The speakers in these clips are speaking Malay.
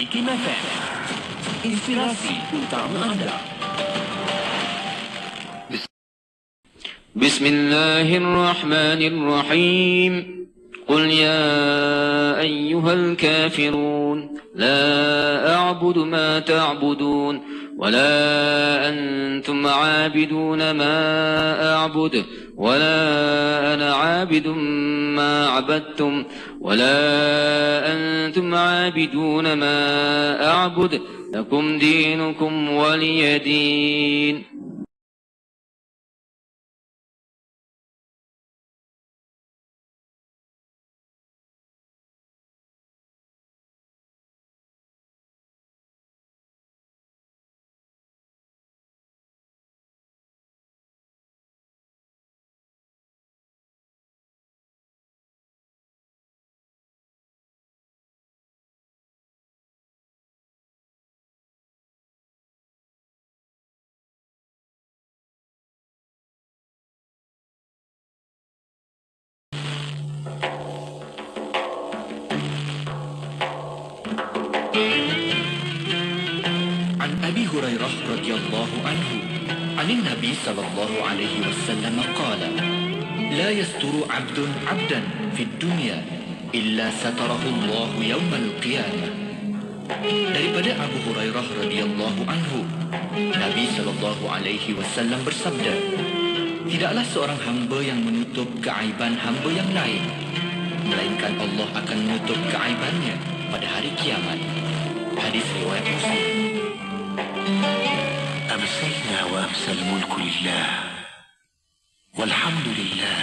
IKIM FM, inspirasi utama Anda. Bismillahirrahmanirrahim. Qul ya ayyuhal kafirun, la a'budu ma ta'budun, wa la antum 'abiduna ma a'budu, wa la ana 'abidun ma 'abadtum, wa la antum 'abiduna ma a'budu, lakum dinukum waliya din. أبي هريرة رضي الله عنه عن النبي صلى الله عليه وسلم قال: لا يستر عبد عبدا في الدنيا إلا ستره الله يوم القيامة. Daripada Abu Hurairah radhiyallahu anhu, Nabi sallallahu alaihi wasallam bersabda, tidaklah seorang hamba yang menutup keaiban hamba yang lain, melainkan Allah akan menutup keaibannya pada hari kiamat. Hadis riwayat Muslim. أمسينا وأمسى الملك لله والحمد لله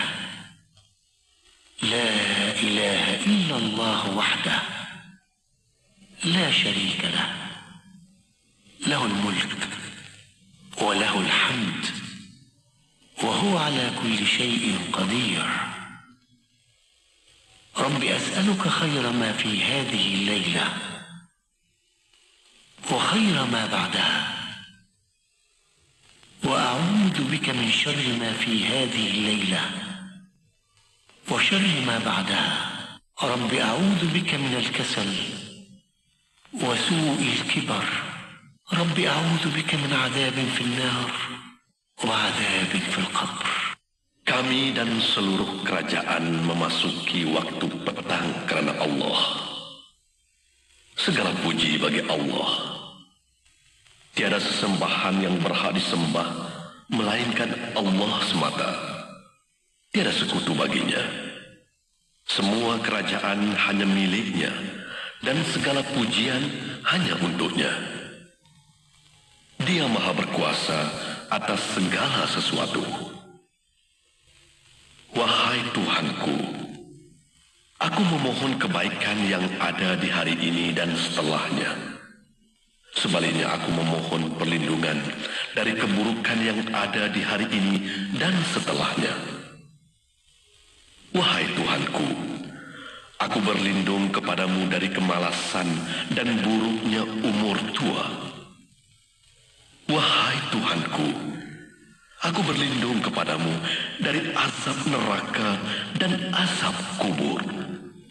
لا إله إلا الله وحده لا شريك له له الملك وله الحمد وهو على كل شيء قدير رب أسألك خير ما في هذه الليلة وخير ما بعدها وأعوذ بك من شر ما في هذه الليلة وشر ما بعدها رب أعوذ بك من الكسل وسوء الكبر رب أعوذ بك من عذاب في النار وعذاب في القبر. Kami dan seluruh kerajaan memasuki waktu petang karena Allah. Segala puji bagi Allah. Tiada sesembahan yang berhak disembah melainkan Allah semata. Tiada sekutu baginya. Semua kerajaan hanya miliknya dan segala pujian hanya untuknya. Dia Maha berkuasa atas segala sesuatu. Wahai Tuhanku, aku memohon kebaikan yang ada di hari ini dan setelahnya. Sebaliknya aku memohon perlindungan dari keburukan yang ada di hari ini dan setelahnya. Wahai Tuhanku, aku berlindung kepadamu dari kemalasan dan buruknya umur tua. Wahai Tuhanku, aku berlindung kepadamu dari azab neraka dan azab kubur.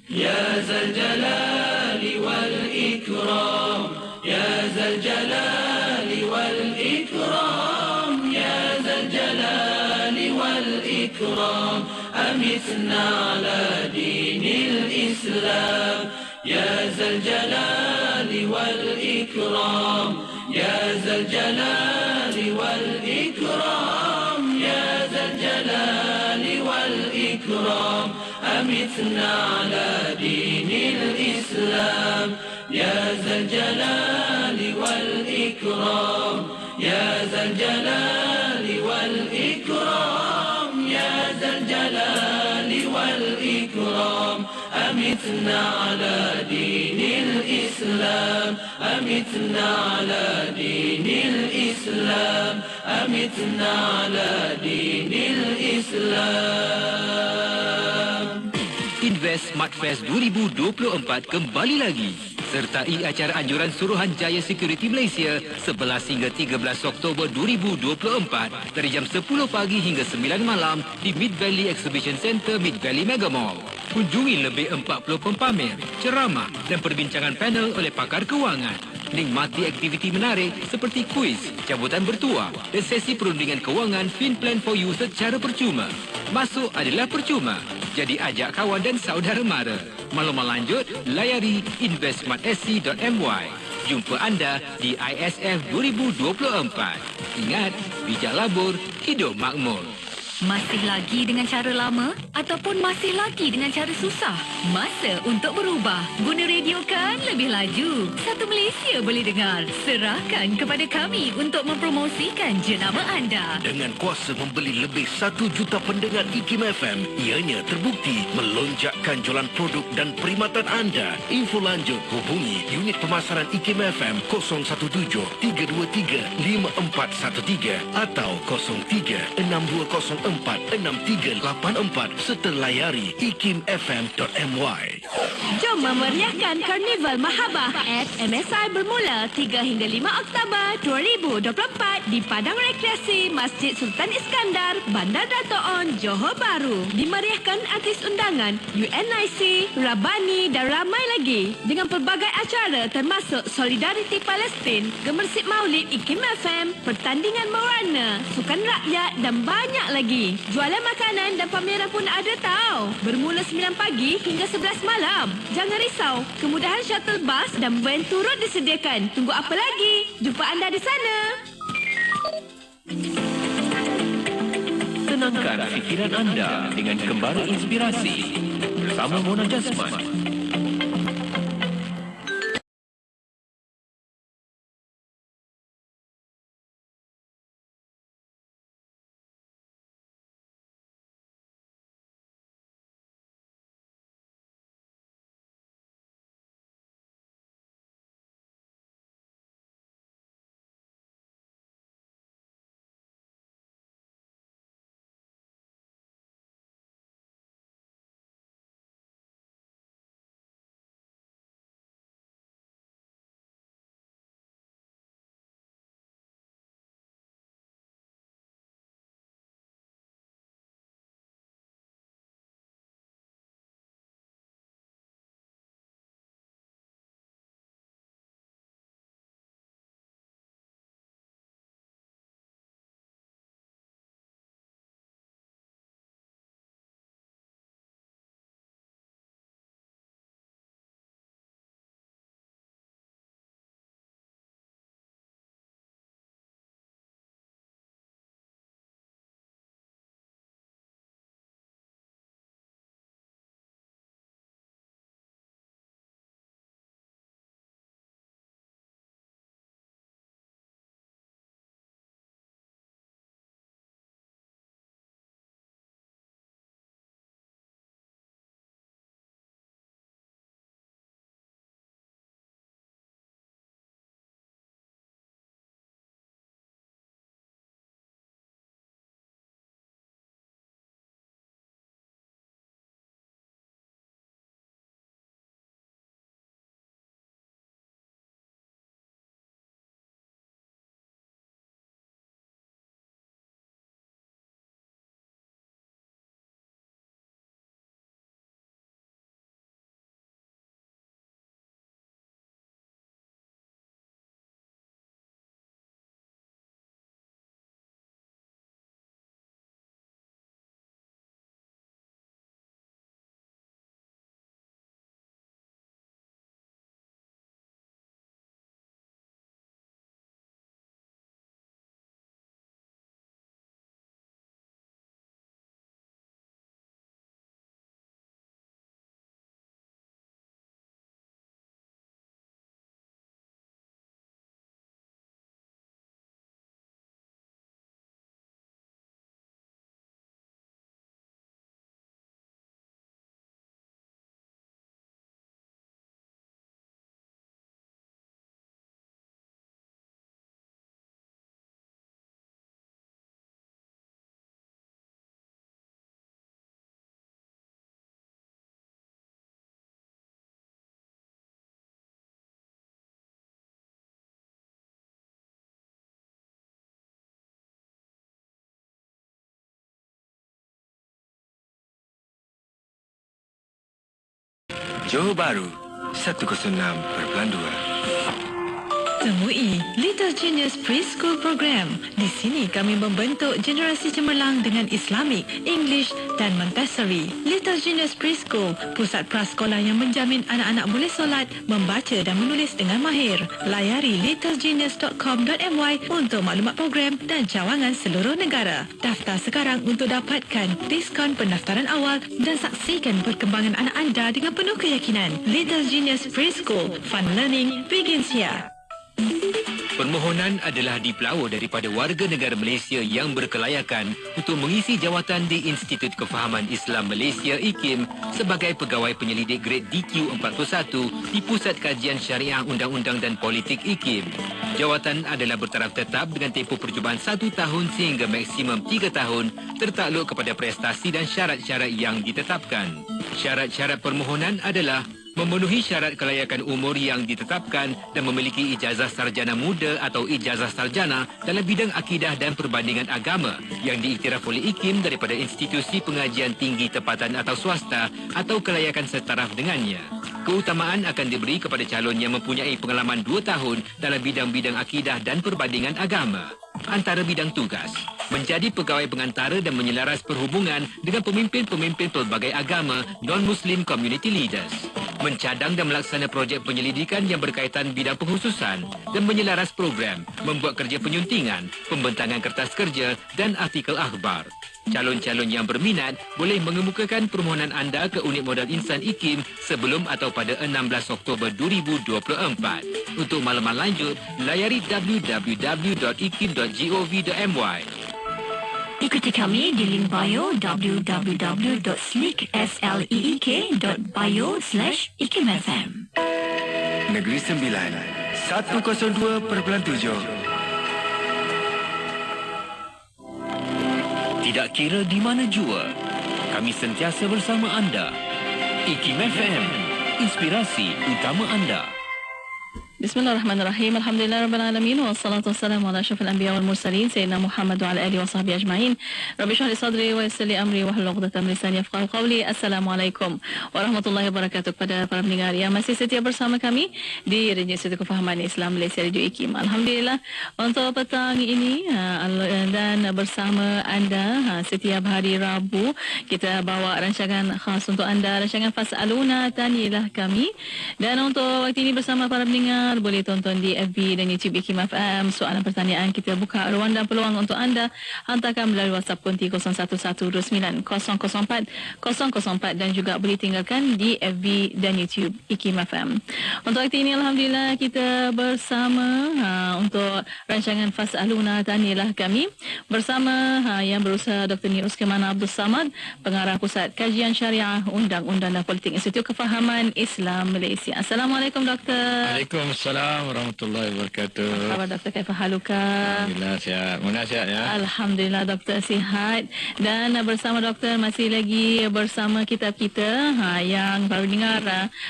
Ya Zal Jalali wal Ikram, يا ذا الجلال والإكرام يا ذا الجلال والإكرام أمتنا على دين الإسلام يا ذا الجلال والإكرام يا ذا الجلال والإكرام يا ذا الجلال والإكرام أمتنا على دين الإسلام يا ذا الجلال والإكرام يا ذا الجلال والإكرام يا ذا الجلال والإكرام أمتنا على دين الإسلام أمتنا على دين الإسلام أمتنا على دين الإسلام. Invest Smart Fest 2024 kembali lagi. Sertai acara anjuran Suruhanjaya Security Malaysia 11 hingga 13 Oktober 2024 dari jam 10 pagi hingga 9 malam di Mid Valley Exhibition Centre, Mid Valley Mega Mall. Kunjungi lebih 40 pempamer, ceramah dan perbincangan panel oleh pakar kewangan. Nikmati aktiviti menarik seperti kuis, cabutan bertuah dan sesi perundingan kewangan FinPlan for You secara percuma. Masuk adalah percuma. Jadi ajak kawan dan saudara mara. Maklumat lanjut, layari investmartsc.my. Jumpa anda di ISF 2024. Ingat, bijak labur, hidup makmur. Masih lagi dengan cara lama ataupun masih lagi dengan cara susah? Masa untuk berubah. Guna radio kan lebih laju. Satu Malaysia boleh dengar. Serahkan kepada kami untuk mempromosikan jenama anda. Dengan kuasa membeli lebih 1 juta pendengar IKIM FM, ianya terbukti melonjakkan jualan produk dan perkhidmatan anda. Info lanjut hubungi unit pemasaran IKIM FM 017-323-5413 atau 03-6204-6384 serta layari ikimfm.my. Jom memeriahkan Karnival Mahabah at MSI bermula 3 hingga 5 Oktober 2024 di Padang Rekreasi Masjid Sultan Iskandar, Bandar Dato' On, Johor Bahru. Dimeriahkan artis undangan UNIC, Rabani dan ramai lagi dengan pelbagai acara termasuk Solidariti Palestin, Gemersik Maulid IKIM FM, pertandingan mewarna, sukan rakyat dan banyak lagi. Jualan makanan dan pameran pun ada tau. Bermula 9 pagi hingga 11 malam. Jangan risau, kemudahan shuttle bus dan van turut disediakan. Tunggu apa lagi? Jumpa anda di sana. Tenangkan fikiran anda dengan kembara inspirasi bersama Mona Jasman. Johor Bahru 106.2. Temui Little Genius Preschool Program. Di sini kami membentuk generasi cemerlang dengan Islamic, English dan Montessori. Little Genius Preschool, pusat prasekolah yang menjamin anak-anak boleh solat, membaca dan menulis dengan mahir. Layari littlegenius.com.my untuk maklumat program dan cawangan seluruh negara. Daftar sekarang untuk dapatkan diskaun pendaftaran awal dan saksikan perkembangan anak anda dengan penuh keyakinan. Little Genius Preschool, fun learning begins here. Permohonan adalah dipelawa daripada warga negara Malaysia yang berkelayakan untuk mengisi jawatan di Institut Kefahaman Islam Malaysia IKIM sebagai pegawai penyelidik grade DQ41 di Pusat Kajian Syariah Undang-Undang dan Politik IKIM. Jawatan adalah bertaraf tetap dengan tempoh percubaan 1 tahun sehingga maksimum 3 tahun tertakluk kepada prestasi dan syarat-syarat yang ditetapkan. Syarat-syarat permohonan adalah memenuhi syarat kelayakan umur yang ditetapkan dan memiliki ijazah sarjana muda atau ijazah sarjana dalam bidang akidah dan perbandingan agama yang diiktiraf oleh IKIM daripada institusi pengajian tinggi tempatan atau swasta atau kelayakan setaraf dengannya. Keutamaan akan diberi kepada calon yang mempunyai pengalaman 2 tahun dalam bidang-bidang akidah dan perbandingan agama. Antara bidang tugas, menjadi pegawai pengantara dan menyelaras perhubungan dengan pemimpin-pemimpin pelbagai agama non-Muslim community leaders. Mencadang dan melaksana projek penyelidikan yang berkaitan bidang penghususan dan menyelaras program, membuat kerja penyuntingan, pembentangan kertas kerja dan artikel akhbar. Calon-calon yang berminat boleh mengemukakan permohonan anda ke Unit Modal Insan IKIM sebelum atau pada 16 Oktober 2024. Untuk maklumat lanjut, layari www.ikim.gov.my. Ikuti kami di link bio www.sleek.bio/ikimfm. Negeri Sembilan 102.7. Tidak kira di mana jua, kami sentiasa bersama anda. IKIM FM, inspirasi utama anda. Bismillahirrahmanirrahim. Alhamdulillahirrahmanirrahim. Wassalatu wassalamu ala asyrafil anbiya wal mursalin Sayyidina Muhammad wa ala alihi wa sahbihi ajma'in. Rabbi shrah li sadri wa yassir li amri wahlul 'uqdatam min lisani yafqahu qawli. Assalamualaikum warahmatullahi wabarakatuh. Kepada para pendengar yang masih setia bersama kami di Radio Institut Kefahaman Islam Malaysia Radio IKIM. Alhamdulillah untuk petang ini dan bersama anda setiap hari Rabu kita bawa rancangan khas untuk anda, rancangan Fas'aluna Tanilah Kami. Dan untuk waktu ini bersama para pendengar boleh tonton di FB dan YouTube IKIM FM. Soalan pertanyaan kita buka ruang dan peluang untuk anda. Hantarkan melalui WhatsApp konti 01129004 004 dan juga boleh tinggalkan di FB dan YouTube IKIM FM. Untuk waktu ini alhamdulillah kita bersama untuk rancangan Fas'aluna Tanilah Kami bersama yang berusaha Dr. Ni Uskemana Abdul Samad, pengarah Pusat Kajian Syariah Undang-Undang dan Politik Institut Kefahaman Islam Malaysia. Assalamualaikum Doktor. Waalaikumsalam warahmatullahi wabarakatuh. Apa khabar Doktor? Kaifa haluka? Alhamdulillah sihat. Mana sihat ya? Alhamdulillah Doktor sihat. Dan bersama Doktor masih lagi bersama kitab kita yang baru dengar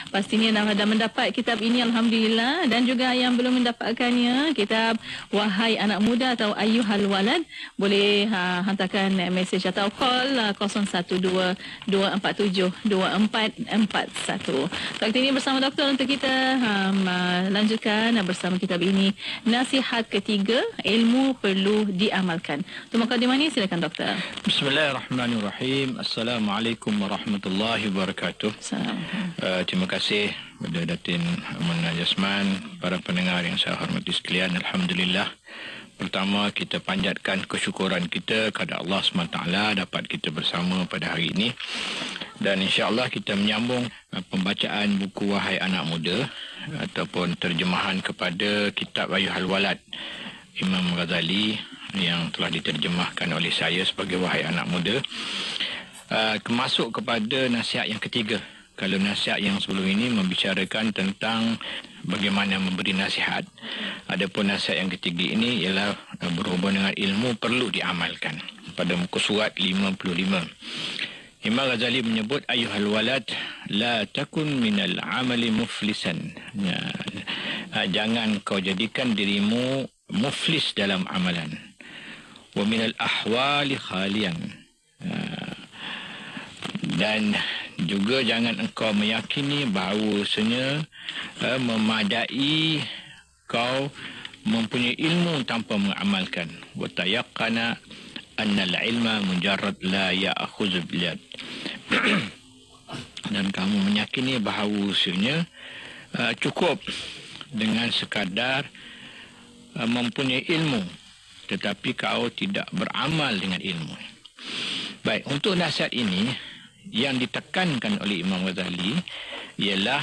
pastinya dah mendapat kitab ini alhamdulillah, dan juga yang belum mendapatkannya kitab Wahai Anak Muda atau Ayyuhal Walad boleh hantarkan mesej atau call 0122472441. Waktu ini bersama Doktor untuk kita lanjutkan bersama kitab ini, Nasihat Ketiga, Ilmu Perlu Diamalkan. Untuk mukadimah ini silakan Doktor. Bismillahirrahmanirrahim. Assalamualaikum warahmatullahi wabarakatuh. Terima kasih kepada Datin Amanah Jasman, para pendengar yang saya hormati sekalian. Alhamdulillah. Pertama, kita panjatkan kesyukuran kita kepada Allah SWT dapat kita bersama pada hari ini. Dan insya-Allah kita menyambung pembacaan buku Wahai Anak Muda ataupun terjemahan kepada kitab Ayyuhal Walad Imam Ghazali yang telah diterjemahkan oleh saya sebagai Wahai Anak Muda. Masuk kepada nasihat yang ketiga. Kalau nasihat yang sebelum ini membicarakan tentang bagaimana memberi nasihat, adapun nasihat yang ketiga ini ialah berhubung dengan ilmu perlu diamalkan. Pada muka surat 55, Imam Ghazali menyebut ayyuhal walad la takun minal amali muflisan. Jangan kau jadikan dirimu muflis dalam amalan. Wa minal ahwali khalian. Dan Juga jangan engkau meyakini bahawasanya memadai kau mempunyai ilmu tanpa mengamalkan. Wa tayaqqana anna al-ilma mujarrad la ya'khudhu bil yad. Dan kamu meyakini bahawasanya cukup dengan sekadar mempunyai ilmu, tetapi kau tidak beramal dengan ilmu. Baik, untuk nasihat ini yang ditekankan oleh Imam Ghazali ialah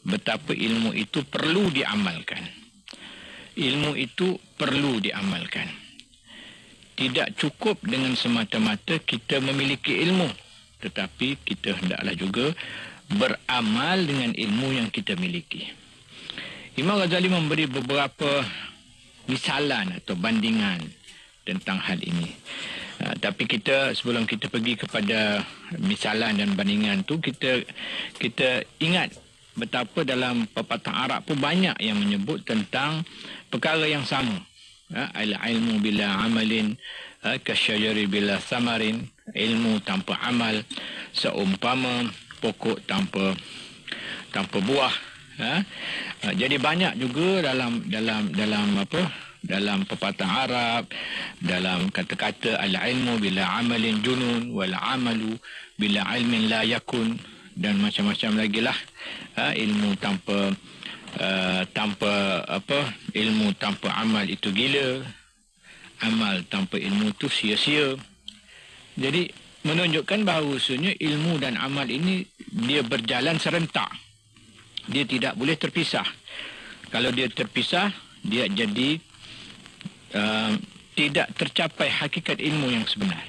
betapa ilmu itu perlu diamalkan. Ilmu itu perlu diamalkan. Tidak cukup dengan semata-mata kita memiliki ilmu, tetapi kita hendaklah juga beramal dengan ilmu yang kita miliki. Imam Ghazali memberi beberapa misalan atau bandingan tentang hal ini. Tapi kita sebelum kita pergi kepada misalan dan bandingan tu, kita ingat betapa dalam pepatah Arab pun banyak yang menyebut tentang perkara yang sama. Al-ilmu bila amalin kasyajari bila samarin, ilmu tanpa amal seumpama pokok tanpa buah. Jadi banyak juga dalam pepatah Arab, dalam kata-kata al-ilmu bila amalin junun wal amalu bila ilmin la yakun, dan macam-macam lagi lah. Ilmu ilmu tanpa amal itu gila, amal tanpa ilmu itu sia-sia. Jadi menunjukkan bahawasanya ilmu dan amal ini dia berjalan serentak. Dia tidak boleh terpisah. Kalau dia terpisah, dia jadi tidak tercapai hakikat ilmu yang sebenar.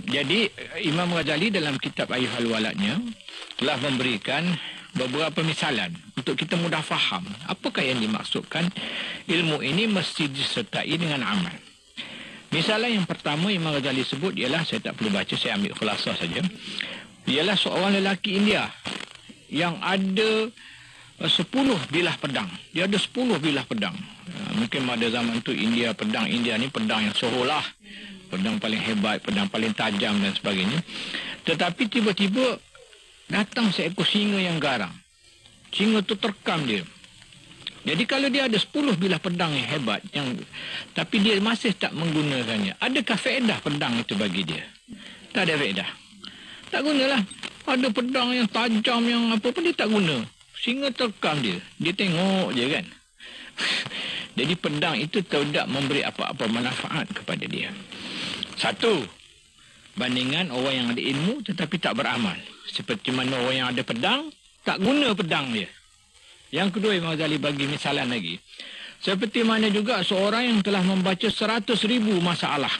Jadi Imam Ghazali dalam kitab Ayyuhal Waladnya telah memberikan beberapa misalan untuk kita mudah faham apakah yang dimaksudkan ilmu ini mesti disertai dengan amal. Misalan yang pertama Imam Ghazali sebut ialah, saya tak perlu baca, saya ambil khulasah saja, ialah seorang lelaki India yang ada 10 bilah pedang. Dia ada 10 bilah pedang. Mungkin pada zaman tu pedang India ni pedang yang seolah pedang paling hebat, pedang paling tajam dan sebagainya. Tetapi tiba-tiba datang seekor singa yang garang. Singa tu terkam dia. Jadi kalau dia ada 10 bilah pedang yang hebat, tapi dia masih tak menggunakannya, adakah faedah pedang itu bagi dia? Tak ada faedah. Tak gunalah. Ada pedang yang tajam yang apa pun dia tak guna. Singa terkam dia. Dia tengok je kan. Jadi pedang itu tidak memberi apa-apa manfaat kepada dia. Satu, bandingan orang yang ada ilmu tetapi tak beramal. Seperti mana orang yang ada pedang, tak guna pedang dia. Yang kedua, Imam Ghazali bagi misalan lagi. Seperti mana juga seorang yang telah membaca 100,000 masalah.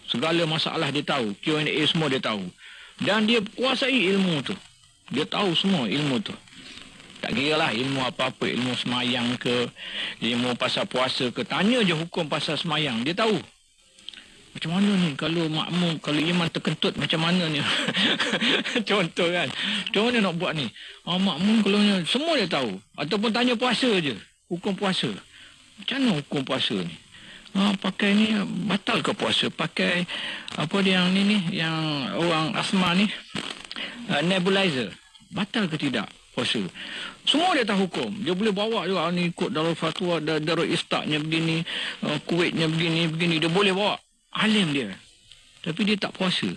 Segala masalah dia tahu. Q&A semua dia tahu. Dan dia kuasai ilmu tu. Dia tahu semua ilmu tu. Tak kira lah ilmu apa-apa, ilmu semayang ke, ilmu pasal puasa ke, tanya je hukum pasal semayang, dia tahu. Macam mana ni kalau makmum, kalau imam terkentut macam mana ni? Contoh kan. Macam mana nak buat ni? Makmum kalau ni, semua dia tahu. Ataupun tanya puasa je, hukum puasa. Macam mana hukum puasa ni? Pakai ni, batal ke puasa? Pakai apa dia yang ni, yang orang asma ni, nebulizer. Batal ke tidak puasa? Semua dia tahu hukum. Dia boleh bawa juga ni ikut Darul Fatwa, Darul Iftaqnya begini, Kuwaitnya begini. Dia boleh bawa. Alim dia. Tapi dia tak puasa.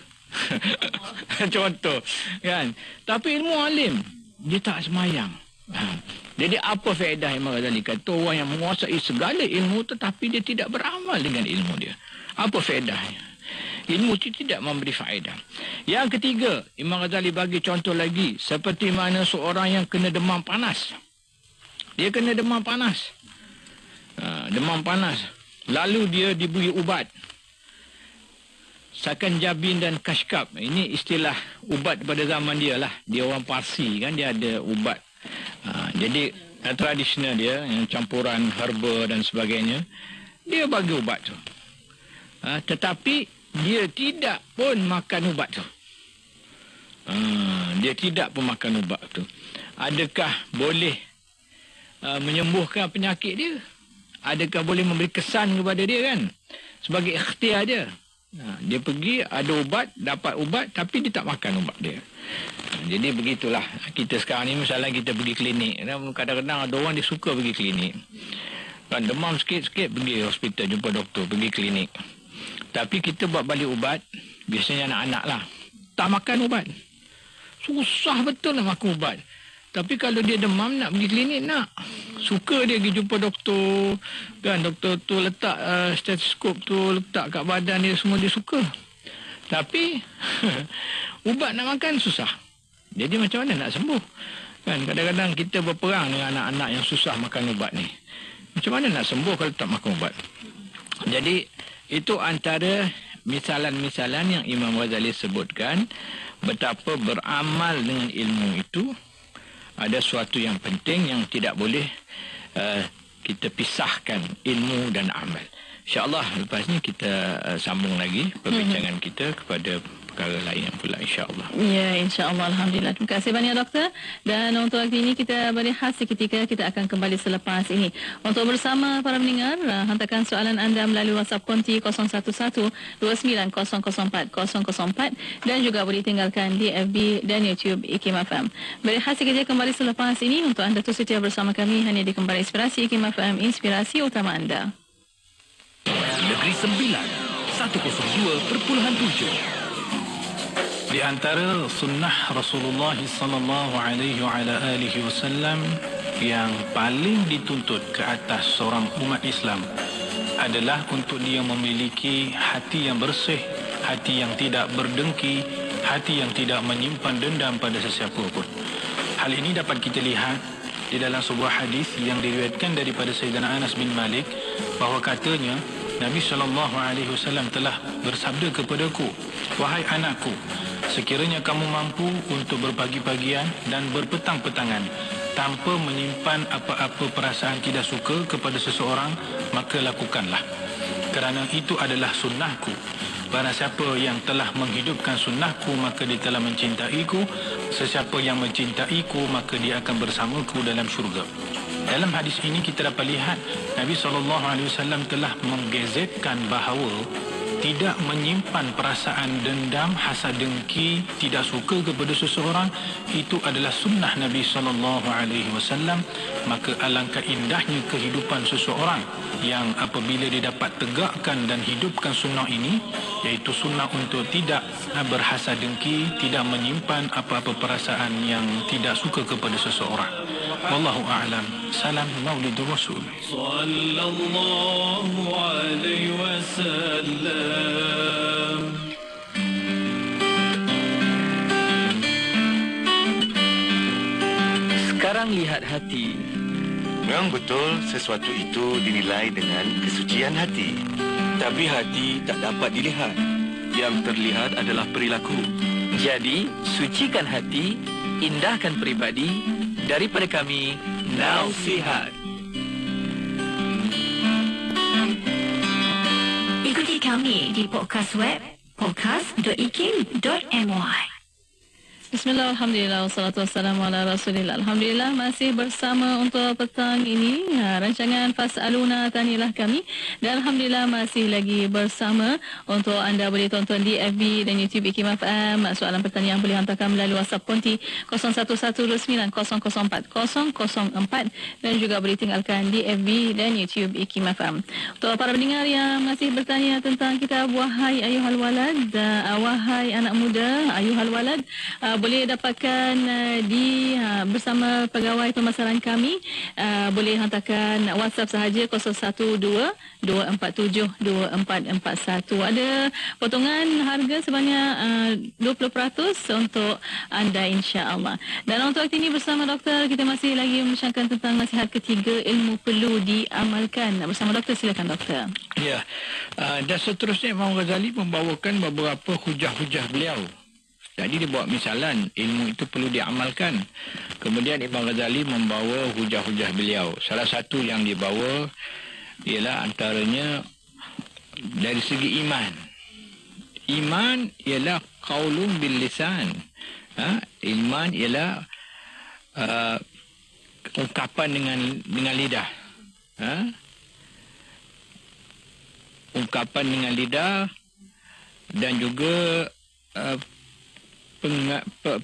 Contoh. Kan? Tapi ilmu alim. Dia tak semayang. Jadi apa faedah Imam Ghazali kata orang yang menguasai segala ilmu tetapi dia tidak beramal dengan ilmu dia? Apa faedahnya? Ilmu itu tidak memberi faedah. Yang ketiga, Imam Ghazali bagi contoh lagi. Seperti mana seorang yang kena demam panas. Dia kena demam panas. Demam panas. Lalu dia diberi ubat. Sakanjabin dan Kashkab. Ini istilah ubat pada zaman dia lah. Dia orang Parsi kan, dia ada ubat. Jadi tradisional dia, yang campuran herba dan sebagainya. Dia bagi ubat tu. Tetapi dia tidak pun makan ubat tu. Dia tidak pun makan ubat tu. Adakah boleh menyembuhkan penyakit dia? Adakah boleh memberi kesan kepada dia kan? Sebagai ikhtiar dia. Dia pergi ada ubat, dapat ubat tapi dia tak makan ubat dia. Jadi begitulah kita sekarang ni. Misalnya kita pergi klinik, kadang-kadang ada orang dia suka pergi klinik. Kan demam sikit-sikit pergi hospital jumpa doktor, pergi klinik. Tapi kita buat balik ubat, biasanya anak-anak lah, tak makan ubat. Susah betul nak makan ubat. Tapi kalau dia demam nak pergi klinik nak. Suka dia pergi jumpa doktor. Kan doktor tu letak stetoskop tu letak kat badan dia, semua dia suka. Tapi ubat nak makan susah. Jadi macam mana nak sembuh? Kan kadang-kadang kita berperang dengan anak-anak yang susah makan ubat ni. Macam mana nak sembuh kalau tak makan ubat? Jadi itu antara misalan-misalan yang Imam Ghazali sebutkan betapa beramal dengan ilmu itu ada suatu yang penting yang tidak boleh kita pisahkan ilmu dan amal. InsyaAllah lepas ni kita sambung lagi perbincangan kita kepada perkara lain pula insyaAllah. Ya, insyaAllah. Alhamdulillah. Terima kasih banyak doktor. Dan untuk waktu ini kita berehat seketika. Kita akan kembali selepas ini. Untuk bersama para pendengar, hantarkan soalan anda melalui WhatsApp konti 0112900404 dan juga boleh tinggalkan di FB dan YouTube IKIM FM. Berehat seketika, kembali selepas ini. Untuk anda tu setia bersama kami hanya di Kembali Inspirasi IKIM FM, inspirasi utama anda. Negeri Sembilan 102.7. Di antara sunnah Rasulullah sallallahu alaihi wasallam yang paling dituntut ke atas seorang umat Islam adalah untuk dia memiliki hati yang bersih, hati yang tidak berdengki, hati yang tidak menyimpan dendam pada sesiapa pun. Hal ini dapat kita lihat di dalam sebuah hadis yang diriwayatkan daripada Sayyidina Anas bin Malik bahawa katanya Nabi SAW telah bersabda kepadaku, "Wahai anakku, sekiranya kamu mampu untuk berpagi-pagian dan berpetang-petangan tanpa menyimpan apa-apa perasaan tidak suka kepada seseorang, maka lakukanlah. Kerana itu adalah sunnahku. Barang siapa yang telah menghidupkan sunnahku, maka dia telah mencintaiku. Sesiapa yang mencintaiku, maka dia akan bersamaku dalam syurga." Dalam hadis ini kita dapat lihat Nabi SAW telah menggazetkan bahawa tidak menyimpan perasaan dendam, hasad dengki, tidak suka kepada seseorang, itu adalah sunnah Nabi SAW. Maka alangkah indahnya kehidupan seseorang yang apabila dia dapat tegakkan dan hidupkan sunnah ini, iaitu sunnah untuk tidak berhasad dengki, tidak menyimpan apa-apa perasaan yang tidak suka kepada seseorang. Wallahu a'lam. Salam Maulidur Rasul. Sallallahu alaihi wasallam. Sekarang lihat hati. Memang betul sesuatu itu dinilai dengan kesucian hati. Tapi hati tak dapat dilihat. Yang terlihat adalah perilaku. Jadi, sucikan hati, indahkan peribadi. Daripada kami, Nasihat. Ikuti kami di podcast web podcast.ikim.my. Bismillah, alhamdulillah, wassalatu wassalamu ala rasulillah. Alhamdulillah, masih bersama untuk petang ini rancangan Fas'aluna Tanilah Kami. Dan alhamdulillah masih lagi bersama untuk anda boleh tonton di FB dan YouTube IKIM FM. Soalan pertanyaan boleh hantarkan melalui WhatsApp konti 0112900404 dan juga boleh tinggalkan di FB dan YouTube IKIM FM. Untuk para pendengar yang masih bertanya tentang kitab Wahai Ayuhal Walad, wahai anak muda, Ayuhal Walad, boleh dapatkan di bersama pegawai pemasaran kami. Boleh hantarkan WhatsApp sahaja 0122472441. Ada potongan harga sebanyak 20% untuk anda insya-Allah. Dan untuk waktu ini bersama doktor, kita masih lagi membicarakan tentang nasihat ketiga, ilmu perlu diamalkan. Bersama doktor, silakan doktor. Ya. Dan seterusnya Imam Ghazali membawakan beberapa hujah-hujah beliau. Jadi dia buat misalan, ilmu itu perlu diamalkan. Kemudian Imam Ghazali membawa hujah-hujah beliau. Salah satu yang dibawa ialah antaranya dari segi iman. Iman ialah qaulun bil lisan. Iman ialah ungkapan dengan lidah. Ungkapan dengan lidah dan juga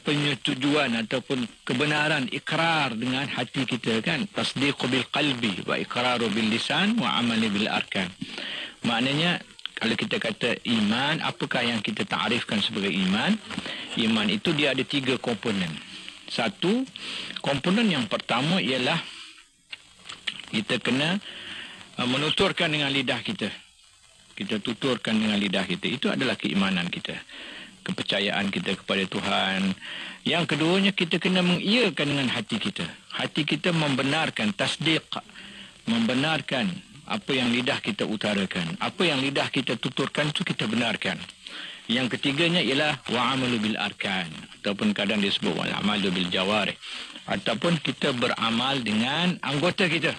penyetujuan ataupun kebenaran ikrar dengan hati kita kan, tasdiqu bil qalbi wa iqraru bil lisan wa amali bil arkan. Maknanya kalau kita kata iman, apakah yang kita takrifkan sebagai iman? Iman itu dia ada 3 komponen. Satu, komponen yang pertama ialah kita kena menuturkan dengan lidah kita. Kita tuturkan dengan lidah kita. Itu adalah keimanan kita, kepercayaan kita kepada Tuhan. Yang keduanya, kita kena mengiyakan dengan hati kita. Hati kita membenarkan, tasdiq, membenarkan apa yang lidah kita utarakan. Apa yang lidah kita tuturkan itu kita benarkan. Yang ketiganya ialah wa'amalu bil arkan, ataupun kadang disebut wa'amalu bil jawarih, ataupun kita beramal dengan anggota kita.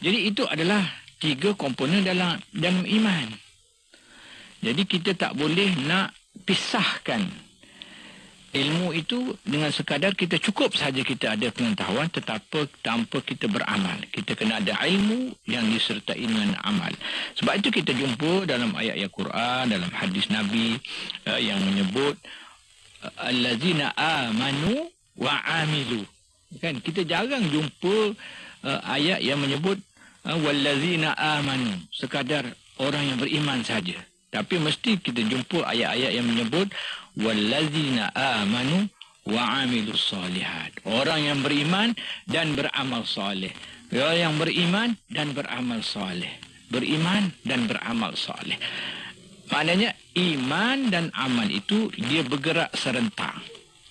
Jadi itu adalah 3 komponen dalam iman. Jadi kita tak boleh nak pisahkan ilmu itu dengan sekadar kita cukup sahaja kita ada pengetahuan tetapi tanpa kita beramal. Kita kena ada ilmu yang disertai dengan amal. Sebab itu kita jumpa dalam ayat-ayat Quran, dalam hadis Nabi yang menyebut allazina amanu wa amilu. Kan kita jarang jumpa ayat yang menyebut wallazina amanu, sekadar orang yang beriman saja. Tapi mesti kita jumpa ayat-ayat yang menyebut wallazina amanu wa amilus solihat. Orang yang beriman dan beramal soleh. Orang yang beriman dan beramal soleh. Beriman dan beramal soleh. Maknanya iman dan amal itu dia bergerak serentak.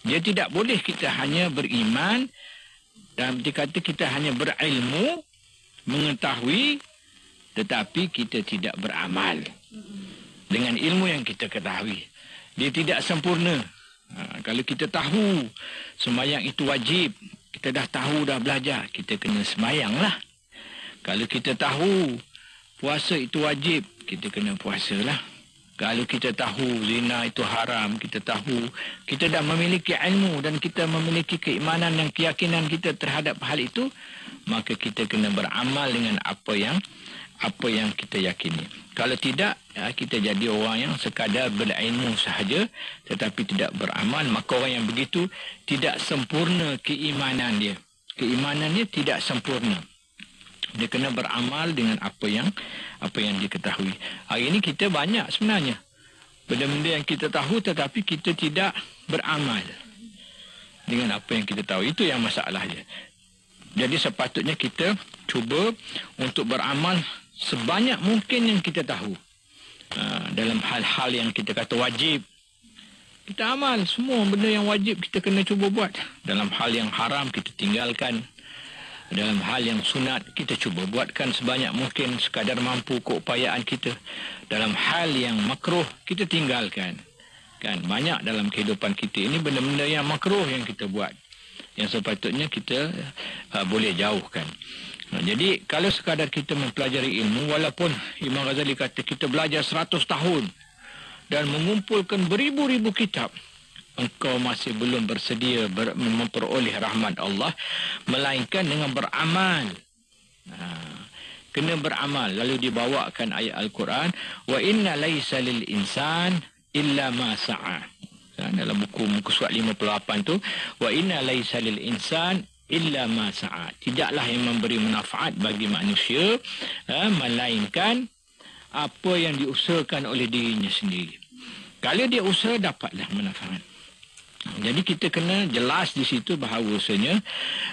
Dia tidak boleh kita hanya beriman dan dikata kita hanya berilmu, mengetahui, tetapi kita tidak beramal dengan ilmu yang kita ketahui. Dia tidak sempurna. Kalau kita tahu sembahyang itu wajib, kita dah tahu, dah belajar, kita kena sembahyanglah. Kalau kita tahu puasa itu wajib, kita kena puasalah. Kalau kita tahu zina itu haram, kita tahu, kita dah memiliki ilmu dan kita memiliki keimanan dan keyakinan kita terhadap hal itu, maka kita kena beramal dengan apa yang kita yakini. Kalau tidak, kita jadi orang yang sekadar berilmu sahaja tetapi tidak beramal, maka orang yang begitu tidak sempurna keimanan dia. Keimanan dia tidak sempurna. Dia kena beramal dengan apa yang diketahui. Hari ini kita banyak sebenarnya benda-benda yang kita tahu tetapi kita tidak beramal dengan apa yang kita tahu. Itu yang masalahnya. Jadi sepatutnya kita cuba untuk beramal sebanyak mungkin yang kita tahu. Dalam hal-hal yang kita kata wajib, kita amal. Semua benda yang wajib kita kena cuba buat. Dalam hal yang haram kita tinggalkan. Dalam hal yang sunat kita cuba buatkan sebanyak mungkin sekadar mampu keupayaan kita. Dalam hal yang makruh kita tinggalkan. Kan banyak dalam kehidupan kita ini benda-benda yang makruh yang kita buat, yang sepatutnya kita boleh jauhkan. Jadi kalau sekadar kita mempelajari ilmu, walaupun Imam Ghazali kata kita belajar 100 tahun dan mengumpulkan beribu-ribu kitab, engkau masih belum bersedia memperoleh rahmat Allah, melainkan dengan beramal. Kena beramal. Lalu dibawakan ayat Al-Quran, wa inna laisa lil insan illa ma sa'a. Dalam buku surat 58 tu, wa inna laisa lil insan illa ma sa'a. Tidaklah yang memberi manfaat bagi manusia melainkan apa yang diusahakan oleh dirinya sendiri. Kalau dia usaha, dapatlah manfaat. Jadi kita kena jelas di situ bahawasanya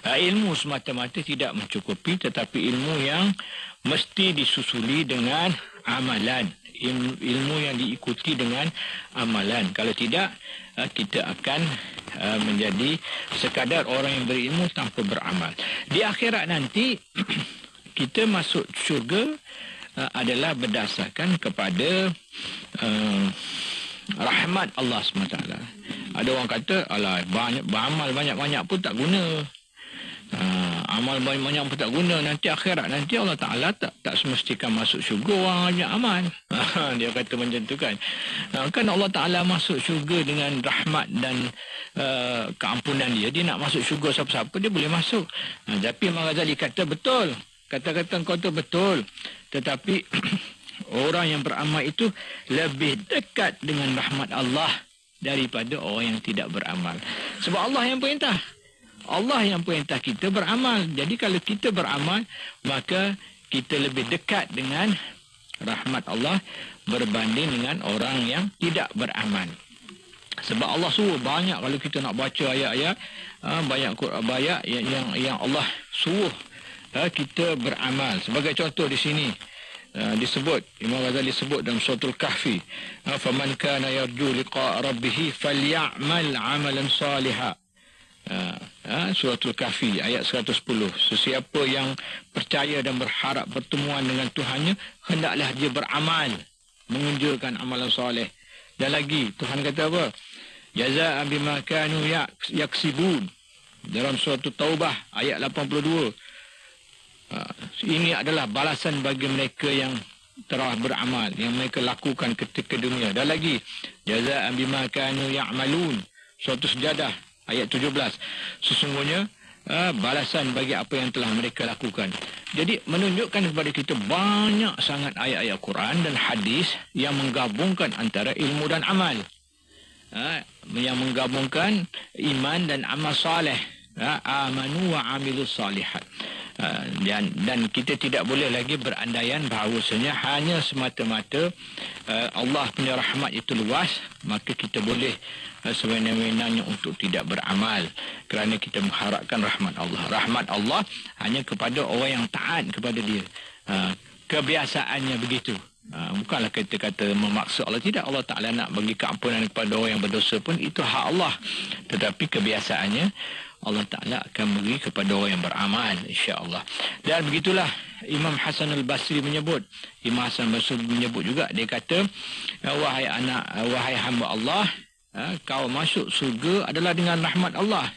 ilmu semata-mata tidak mencukupi, tetapi ilmu yang mesti disusuli dengan amalan. Ilmu yang diikuti dengan amalan. Kalau tidak, kita akan menjadi sekadar orang yang berilmu tanpa beramal. Di akhirat nanti kita masuk syurga adalah berdasarkan kepada rahmat Allah SWT. Ada orang kata, alah, beramal banyak-banyak pun tak guna. Amal banyak-banyak pun tak guna. Nanti akhirat, nanti Allah Ta'ala tak semestikan masuk syurga orang banyak amal. Dia kata macam tu kan. Kan Allah Ta'ala masuk syurga dengan rahmat dan keampunan dia. Dia nak masuk syurga siapa-siapa, dia boleh masuk. Tapi Imam Ghazali kata betul. Kata-kata kau tu betul. Tetapi orang yang beramal itu lebih dekat dengan rahmat Allah daripada orang yang tidak beramal. Sebab Allah yang perintah. Allah yang perintah kita beramal. Jadi kalau kita beramal, maka kita lebih dekat dengan rahmat Allah berbanding dengan orang yang tidak beramal. Sebab Allah suruh banyak, kalau kita nak baca ayat-ayat, banyak ayat yang Allah suruh kita beramal. Sebagai contoh di sini disebut, Imam Ghazali sebut dalam suratul Kahfi, faman kana yarju liqa rabbih falyamal amalan salihan. Suratul Kahfi ayat 110. Sesiapa yang percaya dan berharap pertemuan dengan Tuhannya, hendaklah dia beramal, mengerjakan amalan soleh. Dan lagi Tuhan kata apa? Jazaan bima kanu yaksibun, dalam suratul Taubah ayat 82. Ini adalah balasan bagi mereka yang telah beramal, yang mereka lakukan ketika dunia. Dan lagi jazaan bima kanu ya'malun, suratul Sejadah ayat 17. Sesungguhnya balasan bagi apa yang telah mereka lakukan. Jadi menunjukkan kepada kita banyak sangat ayat-ayat Quran dan hadis yang menggabungkan antara ilmu dan amal. Yang menggabungkan iman dan amal saleh. Amanu wa amilus salihat. Dan kita tidak boleh lagi berandaian bahawasanya hanya semata-mata Allah punya rahmat itu luas, maka kita boleh sewenang-wenangnya untuk tidak beramal kerana kita mengharapkan rahmat Allah. Rahmat Allah hanya kepada orang yang taat kepada dia. Kebiasaannya begitu. Bukanlah kita kata memaksa Allah. Tidak, Allah Ta'ala nak bagi keampunan kepada orang yang berdosa pun itu hak Allah. Tetapi kebiasaannya Allah Ta'ala akan beri kepada orang yang beramal, insya-Allah. Dan begitulah Imam Hasan al-Basri menyebut. Imam Hasan al-Basri menyebut juga, dia kata, wahai hamba Allah, kau masuk surga adalah dengan rahmat Allah.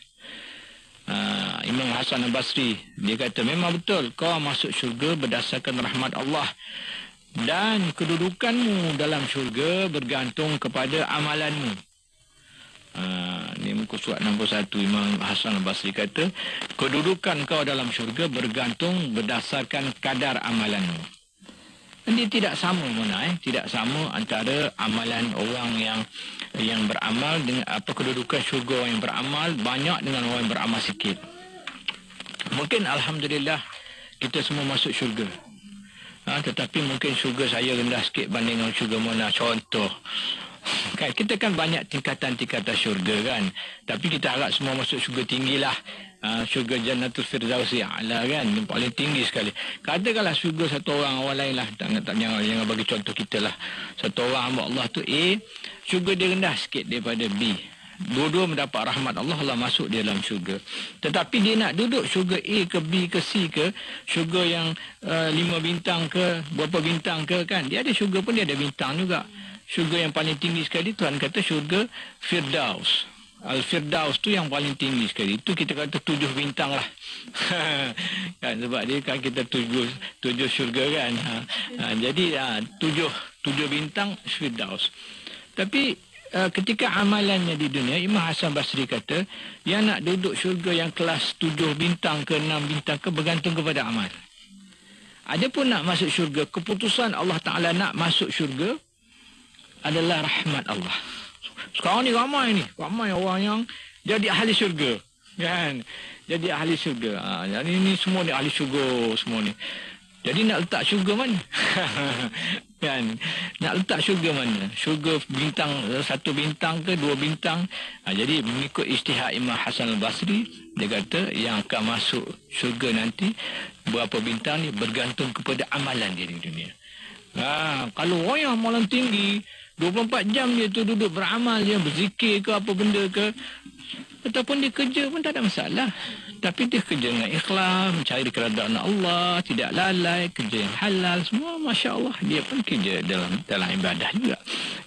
Imam Hasan al-Basri, dia kata, memang betul, kau masuk syurga berdasarkan rahmat Allah. Dan kedudukanmu dalam syurga bergantung kepada amalanmu. Ini muka surat 61. Imam Hasan al-Basri kata, kedudukan kau dalam syurga bergantung berdasarkan kadar amalanmu. Dia tidak sama mana, tidak sama antara amalan orang yang beramal dengan apa kedudukan syurga orang yang beramal banyak dengan orang yang beramal sikit. Mungkin alhamdulillah kita semua masuk syurga. Tetapi mungkin syurga saya rendah sikit banding dengan syurga mana. Contoh, kita kan banyak tingkatan-tingkatan syurga kan. Tapi kita harap semua masuk syurga tinggilah. Syurga Jannatul Firdausi A'la kan, yang paling tinggi sekali. Katakanlah syurga satu orang lain lah, jangan bagi contoh kita lah. Satu orang hamba Allah tu A, syurga dia rendah sikit daripada B. Dua-dua mendapat rahmat Allah, Allah masuk dia dalam syurga. Tetapi dia nak duduk syurga A ke B ke C ke, syurga yang 5 bintang ke, berapa bintang ke kan. Dia ada syurga pun dia ada bintang juga. Syurga yang paling tinggi sekali Tuhan kata syurga Firdaus. Al-Firdaus tu yang paling tinggi sekali. Itu kita kata 7 bintang lah. Kan, sebab dia kan kita 7 syurga kan. Jadi 7 bintang Firdaus. Tapi ketika amalannya di dunia, Imam Hasan Basri kata, yang nak duduk syurga yang kelas 7 bintang ke 6 bintang ke bergantung kepada amal. Adapun nak masuk syurga, keputusan Allah Ta'ala nak masuk syurga adalah rahmat Allah. Sekarang ni ramai orang yang jadi ahli syurga kan, jadi ahli syurga. Jadi ni semua ni ahli syurga semua ni. Jadi nak letak syurga mana? Kan, nak letak syurga mana? Syurga bintang 1 bintang ke 2 bintang? Jadi mengikut ijtihad Imam Hasan al-Basri, dia kata yang akan masuk syurga nanti berapa bintang ni bergantung kepada amalan dia di dunia. Kalau orang yang amalan tinggi 24 jam dia tu duduk beramal, dia berzikir ke apa benda ke, ataupun dia kerja pun tak ada masalah. Tapi dia kerja dengan ikhlas, mencari keredaan Allah, tidak lalai, kerja yang halal, semua Masya Allah. Dia pun kerja dalam ibadah juga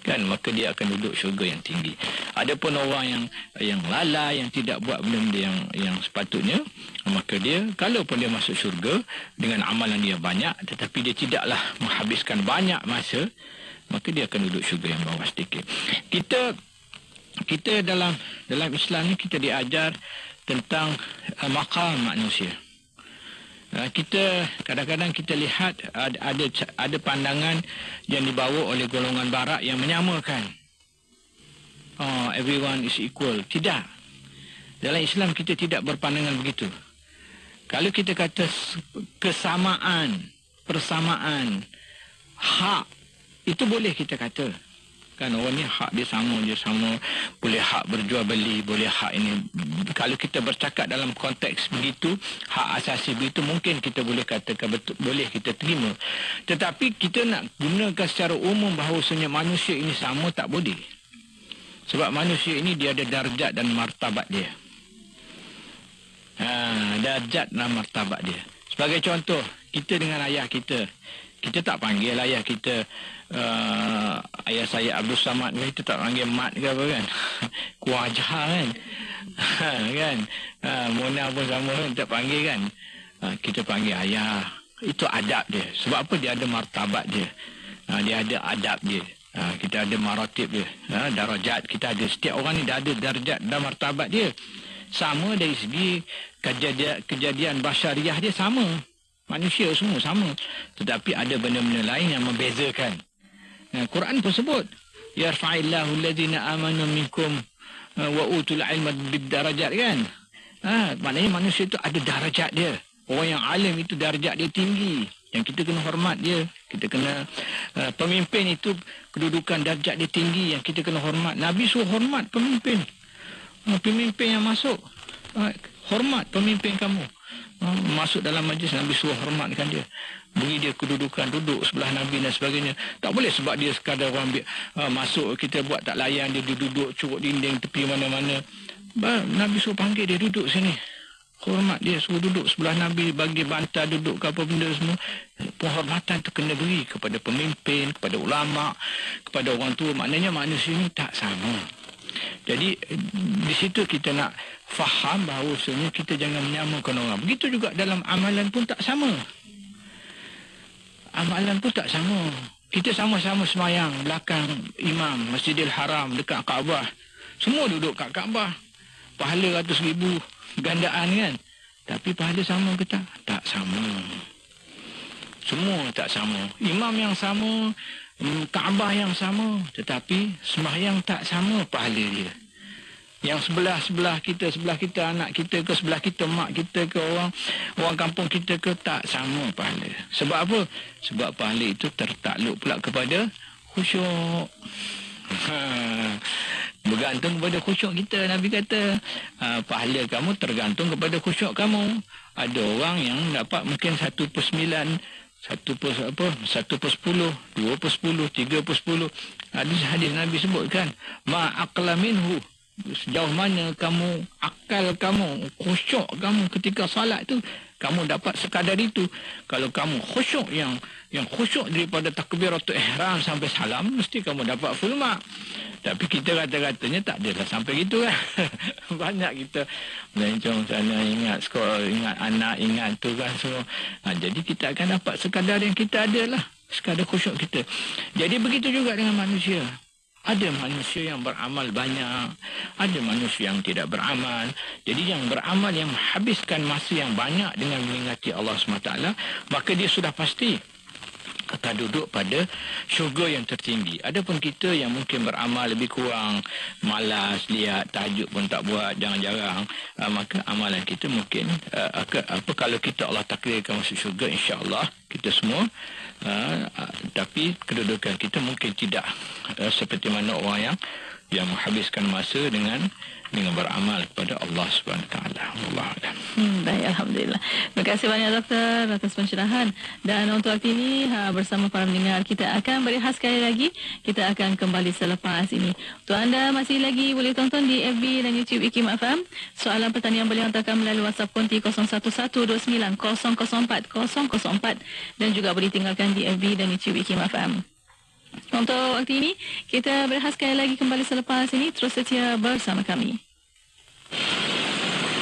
kan, maka dia akan duduk syurga yang tinggi. Adapun orang yang lalai, yang tidak buat benda yang sepatutnya, maka dia, kalaupun dia masuk syurga dengan amalan dia banyak, tetapi dia tidaklah menghabiskan banyak masa, maka dia akan duduk syurga yang bawah sedikit. Kita dalam Islam ni kita diajar tentang maqam manusia. Kita kadang-kadang kita lihat ada pandangan yang dibawa oleh golongan barat yang menyamakan. Everyone is equal. Tidak. Dalam Islam kita tidak berpandangan begitu. Kalau kita kata kesamaan, persamaan, hak, itu boleh kita kata. Kan orang ni hak dia sama, boleh hak berjual beli, boleh hak ini. Kalau kita bercakap dalam konteks begitu, hak asasi begitu, mungkin kita boleh katakan betul, boleh kita terima. Tetapi kita nak gunakan secara umum bahawasanya manusia ini sama, tak boleh. Sebab manusia ini dia ada darjat dan martabat dia. Darjat dan martabat dia. Sebagai contoh, kita dengan ayah kita tak panggil ayah kita ayah saya Abdul Samad, kita tak panggil mat ke apa kan. Kuah ajar kan. Kan. Mona pun sama kan, tak panggil kan. Kita panggil ayah. Itu adab dia. Sebab apa? Dia ada martabat dia. Dia ada adab dia. Kita ada maratib dia. Darajat kita ada. Setiap orang ni dah ada darjat dan martabat dia. Sama dari segi kejadian basyariah dia sama. Manusia semua sama. Tetapi ada benda-benda lain yang membezakan. Quran pun sebut, yarfa'illahu alladhina amanu minkum wa utul ilma bidarajat kan. Maknanya manusia itu ada darajat dia. Orang yang alim itu darjat dia tinggi. Yang kita kena hormat dia. Kita kena pemimpin itu kedudukan darjat dia tinggi yang kita kena hormat. Nabi suruh hormat pemimpin. Pemimpin yang masuk, hormat pemimpin kamu. Masuk dalam majlis, Nabi suruh hormatkan dia, beri dia kedudukan, duduk sebelah Nabi dan sebagainya. Tak boleh sebab dia sekadar orang masuk, kita buat tak layan dia, duduk curuk dinding tepi mana-mana. Nabi suruh panggil dia duduk sini, hormat dia, suruh duduk sebelah Nabi, bagi bantal duduk ke apa benda semua. Penghormatan tu kena beri kepada pemimpin, kepada ulama, kepada orang tua. Maknanya manusia ni tak sama. Jadi di situ kita nak faham bahawasanya kita jangan menyamakan orang. Begitu juga dalam amalan pun tak sama. Amalan pun tak sama. Kita sama-sama semayang belakang imam Masjidil Haram dekat Kaabah. Semua duduk kat Kaabah. Pahala 100,000 gandaan kan. Tapi pahala sama ke tak? Tak sama. Semua tak sama. Imam yang sama, Kaabah yang sama, tetapi sembahyang tak sama pahala dia. Yang sebelah kita, anak kita ke, sebelah kita, mak kita ke, orang kampung kita ke, tak sama pahala. Sebab apa? Sebab pahala itu tertakluk pula kepada khusyuk. Bergantung kepada khusyuk kita. Nabi kata, pahala kamu tergantung kepada khusyuk kamu. Ada orang yang dapat mungkin 1/9, 1/10, 2/10, 3/10. Hadis Nabi sebutkan, ma'aqla minhu. Sejauh mana kamu, akal kamu, khusyuk kamu ketika salat tu, kamu dapat sekadar itu. Kalau kamu khusyuk yang khusyuk daripada takbiratul ihram sampai salam, mesti kamu dapat full mark. Tapi kita kata-katanya tak adalah sampai gitu kan. Banyak kita melencong sana, ingat sekolah, ingat anak, ingat tu kan semua. Jadi kita akan dapat sekadar yang kita ada lah, sekadar khusyuk kita. Jadi begitu juga dengan manusia. Ada manusia yang beramal banyak, ada manusia yang tidak beramal. Jadi yang beramal, yang menghabiskan masa yang banyak dengan mengingati Allah SWT, maka dia sudah pasti akan duduk pada syurga yang tertinggi. Adapun kita yang mungkin beramal lebih kurang, malas, lihat tahajud pun tak buat, jarang-jarang, maka amalan kita mungkin kalau kita Allah takdirkan masuk syurga, insya-Allah kita semua, tapi kedudukan kita mungkin tidak seperti mana orang yang menghabiskan masa dengan beramal kepada Allah Subhanahu Taala. Baik, alhamdulillah. Terima kasih banyak doktor atas pencerahan. Dan untuk waktu ini bersama para pendengar, kita akan berehat sekali lagi. Kita akan kembali selepas ini. Untuk anda masih lagi boleh tonton di FB dan YouTube IKIM FM. Soalan pertanyaan boleh hantarkan melalui WhatsApp konti 01129004 dan juga boleh tinggalkan di FB dan YouTube IKIM FM. Untuk waktu ini, kita berehat sekali lagi kembali selepas ini. Terus setia bersama kami.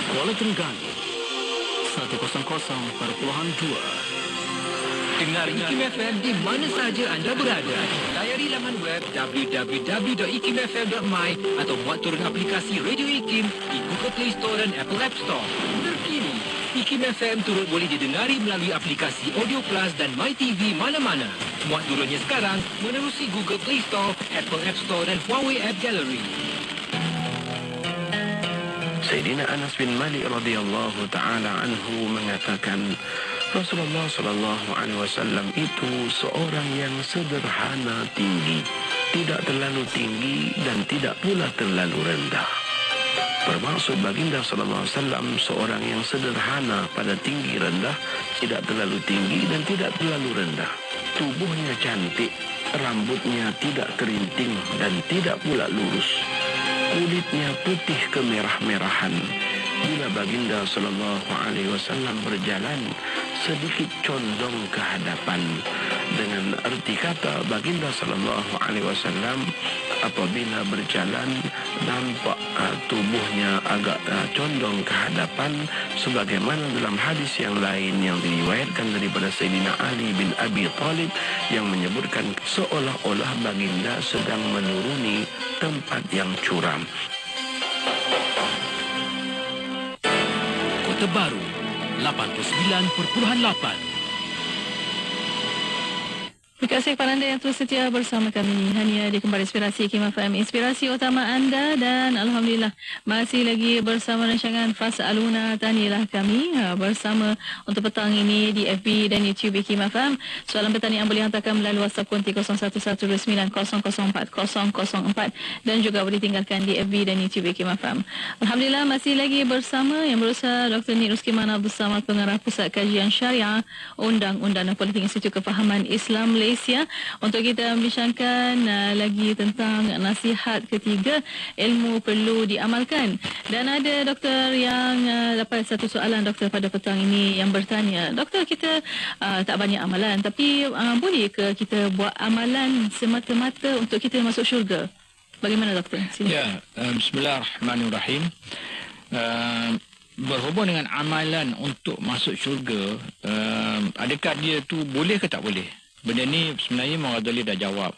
Kuala Terengganu 100.2. Dengar IKIM FM di mana sahaja anda berada. Layari laman web www.ikimfm.my atau buat turun aplikasi Radio IKIM di Google Play Store dan Apple App Store. Terkini, IKIM FM turut boleh didengari melalui aplikasi Audio Plus dan MyTV mana-mana. Muat turunnya sekarang menerusi Google Play Store, Apple App Store dan Huawei App Gallery. Sayyidina Anas bin Malik radhiyallahu taala anhu mengatakan, Rasulullah sallallahu alaihi wasallam itu seorang yang sederhana tinggi, tidak terlalu tinggi dan tidak pula terlalu rendah. Bermaksud baginda sallallahu alaihi wasallam seorang yang sederhana pada tinggi rendah, tidak terlalu tinggi dan tidak terlalu rendah. Tubuhnya cantik, rambutnya tidak kerinting dan tidak pula lurus. Kulitnya putih kemerah-merahan. Bila baginda sallallahu alaihi wasallam berjalan, sedikit condong ke hadapan. Dengan arti kata baginda sallallahu alaihi wasallam apabila berjalan nampak tubuhnya agak condong ke hadapan, sebagaimana dalam hadis yang lain yang diriwayatkan daripada Sayyidina Ali bin Abi Thalib yang menyebutkan seolah-olah baginda sedang menuruni tempat yang curam. Kota Baru 89.8. Terima kasih kepada anda yang terus setia bersama kami. Hanya di Kembali Inspirasi IKIM FM, inspirasi utama anda. Dan Alhamdulillah masih lagi bersama rancangan Fas'aluna, Tanilah Kami bersama untuk petang ini di FB dan YouTube IKIM FM. Soalan pertanyaan boleh hantarkan melalui WhatsApp konti 0112900404 dan juga boleh tinggalkan di FB dan YouTube IKIM FM. Alhamdulillah masih lagi bersama yang berusaha Dr. Nik Ruskiman Abdul Samad, Pengarah Pusat Kajian Syariah Undang-Undang dan Politik Institut Kefahaman Islam Malaysia, untuk kita membincangkan lagi tentang nasihat ketiga, ilmu perlu diamalkan. Dan ada doktor yang dapat satu soalan doktor pada petang ini yang bertanya, doktor, kita tak banyak amalan, tapi boleh ke kita buat amalan semata-mata untuk kita masuk syurga? Bagaimana doktor? Sini. Ya, bismillahirrahmanirrahim. Berhubung dengan amalan untuk masuk syurga, adakah dia tu boleh ke tak boleh? Benda ni sebenarnya Imam Ghazali dah jawab.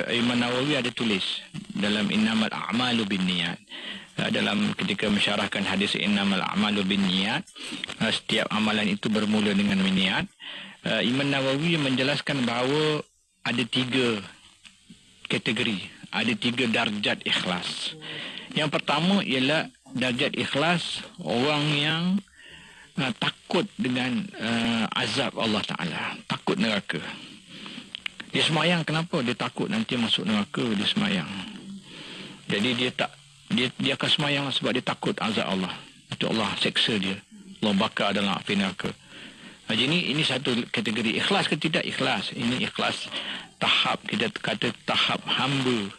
Imam Nawawi ada tulis dalam Innamal A'malu Binniyat. Dalam ketika mensyarahkan hadis Innamal A'malu Binniyat, setiap amalan itu bermula dengan niat. Imam Nawawi menjelaskan bahawa ada 3 kategori, ada 3 darjat ikhlas. Yang pertama ialah darjat ikhlas orang yang takut dengan azab Allah Ta'ala, takut neraka. Dia semayang, kenapa? Dia takut nanti masuk neraka, dia semayang. Jadi dia akan semayang sebab dia takut azab Allah. Itu Allah seksa dia, Allah bakar dalam api neraka. Jadi ini satu kategori. Ikhlas ke tidak ikhlas? Ini ikhlas tahap, kita kata tahap hamba.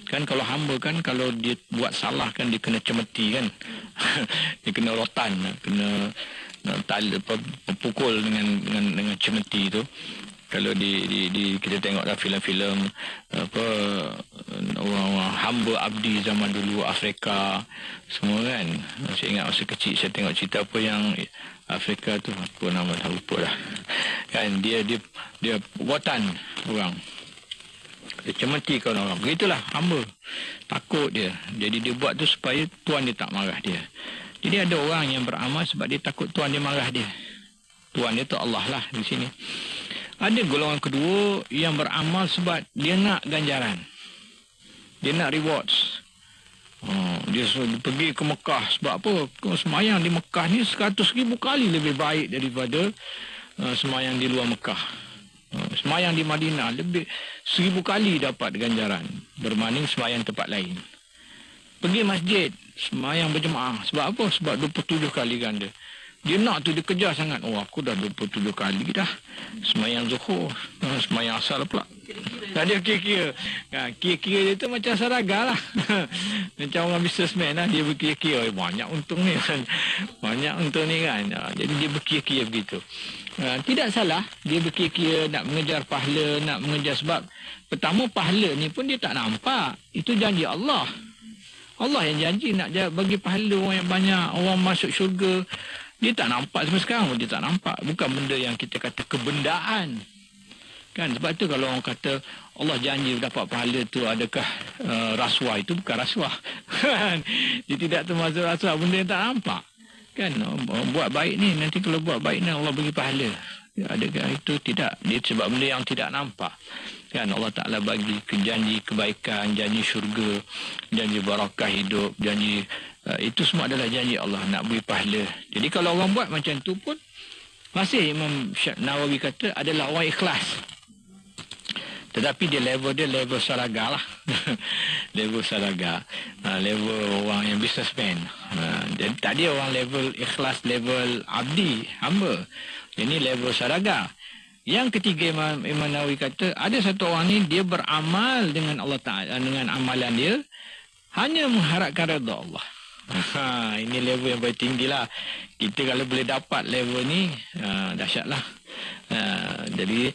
Kan kalau hamba kan, kalau dia buat salah kan dia kena cemeti kan. Dia kena rotan, kena pukul dengan cemeti tu. Kalau kita tengok dalam filem-filem orang hamba abdi zaman dulu Afrika semua kan. Saya ingat masa kecil saya tengok cerita apa yang Afrika tu, apa nama tak lupa dah. Kan dia rotan orang. Dia cemeti kau orang. Begitulah hamba. Takut dia. Jadi dia buat tu supaya Tuhan dia tak marah dia. Jadi ada orang yang beramal sebab dia takut Tuhan dia marah dia. Tuhan dia tu Allah lah di sini. Ada golongan kedua yang beramal sebab dia nak ganjaran. Dia nak rewards. Dia pergi ke Mekah. Sebab apa? Semayang di Mekah ni 100,000 kali lebih baik daripada semayang di luar Mekah. Semayang di Madinah lebih 1000 kali dapat ganjaran berbanding semayang tempat lain. Pergi masjid, semayang berjemaah. Sebab apa? Sebab 27 kali ganda. Dia nak tu, dia kejar sangat. Oh, aku dah 27 kali dah semayang zuhur, semayang asar pula. Dan dia kira-kira. Kira-kira dia tu macam saraga lah. Macam orang businessman lah. Dia berkira-kira, banyak untung ni kan. Banyak untung ni kan. Jadi dia berkira-kira begitu. Tidak salah dia berkira-kira nak mengejar pahala, nak mengejar, sebab pertama pahala ni pun dia tak nampak. Itu janji Allah. Allah yang janji nak bagi pahala orang yang banyak, orang masuk syurga. Dia tak nampak sampai sekarang pun dia tak nampak. Bukan benda yang kita kata kebendaan. Kan sebab tu kalau orang kata Allah janji dapat pahala tu, adakah rasuah? Itu bukan rasuah. Dia tidak termasuk rasuah, benda yang tak nampak. Kan buat baik ni, nanti kalau buat baik ni Allah bagi pahala. Adakah itu? Tidak. Dia sebab benda yang tidak nampak. Kan Allah Ta'ala bagi janji kebaikan, janji syurga, janji barakah hidup, janji itu semua adalah janji Allah nak beri pahala. Jadi kalau orang buat macam tu pun, masih Imam Nawawi kata adalah orang ikhlas. Tetapi dia level saraga lah. Level saraga. Level orang yang businessman. Jadi tadi orang level ikhlas, level abdi, hamba. Ini level saraga. Yang ketiga Imam Nawawi kata, ada satu orang ni dia beramal dengan Allah Ta'ala, dengan amalan dia, hanya mengharapkan redha Allah. Ini level yang paling tinggi lah. Kita kalau boleh dapat level ni, dahsyatlah. Jadi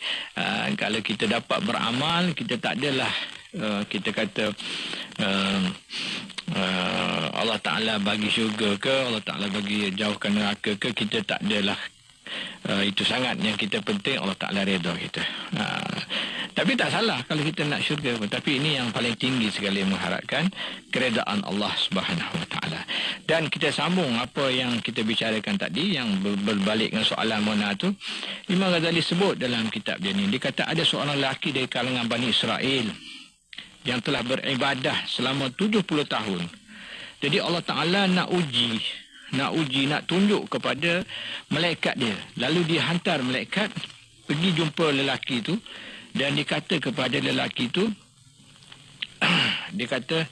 kalau kita dapat beramal, kita tak adalah kita kata Allah Ta'ala bagi syurga ke, Allah Ta'ala bagi jauhkan neraka ke, kita tak adalah itu sangat. Yang kita penting Allah Ta'ala redha kita. Tapi tak salah kalau kita nak syurga pun. Tapi ini yang paling tinggi sekali, mengharapkan keredaan Allah Subhanahu Wa Ta'ala. Dan kita sambung apa yang kita bicarakan tadi, yang berbalik dengan soalan Mona tu. Imam Ghazali sebut dalam kitab dia ni, dia kata ada seorang lelaki dari kalangan Bani Israel yang telah beribadah selama 70 tahun. Jadi Allah Ta'ala nak tunjuk kepada malaikat dia. Lalu dia hantar malaikat pergi jumpa lelaki tu, dan dia kata kepada lelaki tu, dia kata,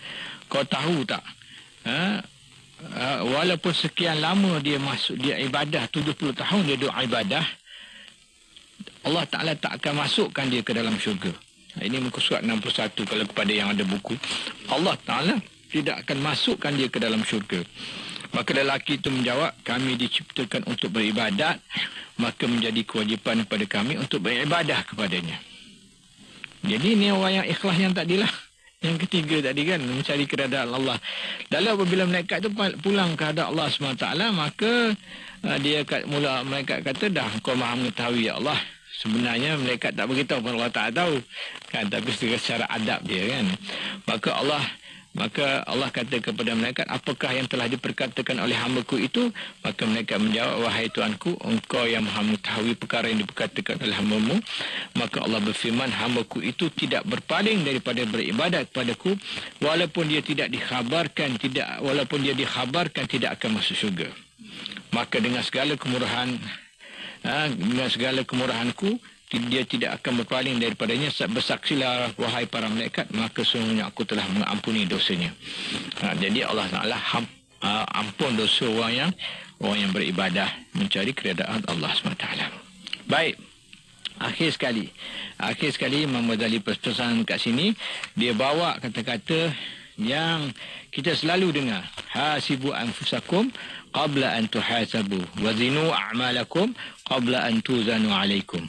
kau tahu tak, walaupun sekian lama dia ibadah, 70 tahun dia duduk ibadah, Allah Ta'ala tak akan masukkan dia ke dalam syurga. Ini muka surat 61 kalau kepada yang ada buku. Allah Ta'ala tidak akan masukkan dia ke dalam syurga. Maka lelaki itu menjawab, kami diciptakan untuk beribadat, maka menjadi kewajipan kepada kami untuk beribadah kepadanya. Jadi ini orang yang ikhlas yang tadilah. Yang ketiga tadi kan, mencari keredaan Allah. Lalu apabila malaikat itu pulang kepada Allah SWT, maka malaikat kata, dah kau maha mengetahui ya Allah. Sebenarnya malaikat tak beritahu pun Allah tak tahu. Kan, tapi secara adab dia kan. Maka Allah kata kepada malaikat, apakah yang telah diperkatakan oleh hamba-Ku itu? Maka malaikat menjawab, wahai Tuanku, engkau yang maha mengetahui perkara yang diperkatakan oleh hamba-Mu. Maka Allah berfirman, hamba-Ku itu tidak berpaling daripada beribadat kepadaku, walaupun dia dikhabarkan tidak akan masuk syurga. Maka dengan segala kemurahanku, dia tidak akan berpaling daripadanya. Bersaksilah wahai para malaikat, maka sesungguhnya aku telah mengampuni dosanya. Jadi Allah Ta'ala ampun dosa orang yang beribadah, mencari keredaan Allah SWT. Baik, akhir sekali Imam Ghazali pesan kat sini, dia bawa kata-kata yang kita selalu dengar, hasibu anfusakum qabla an tuhasabu wazinu a'malakum qabla an tuzanu alaikum.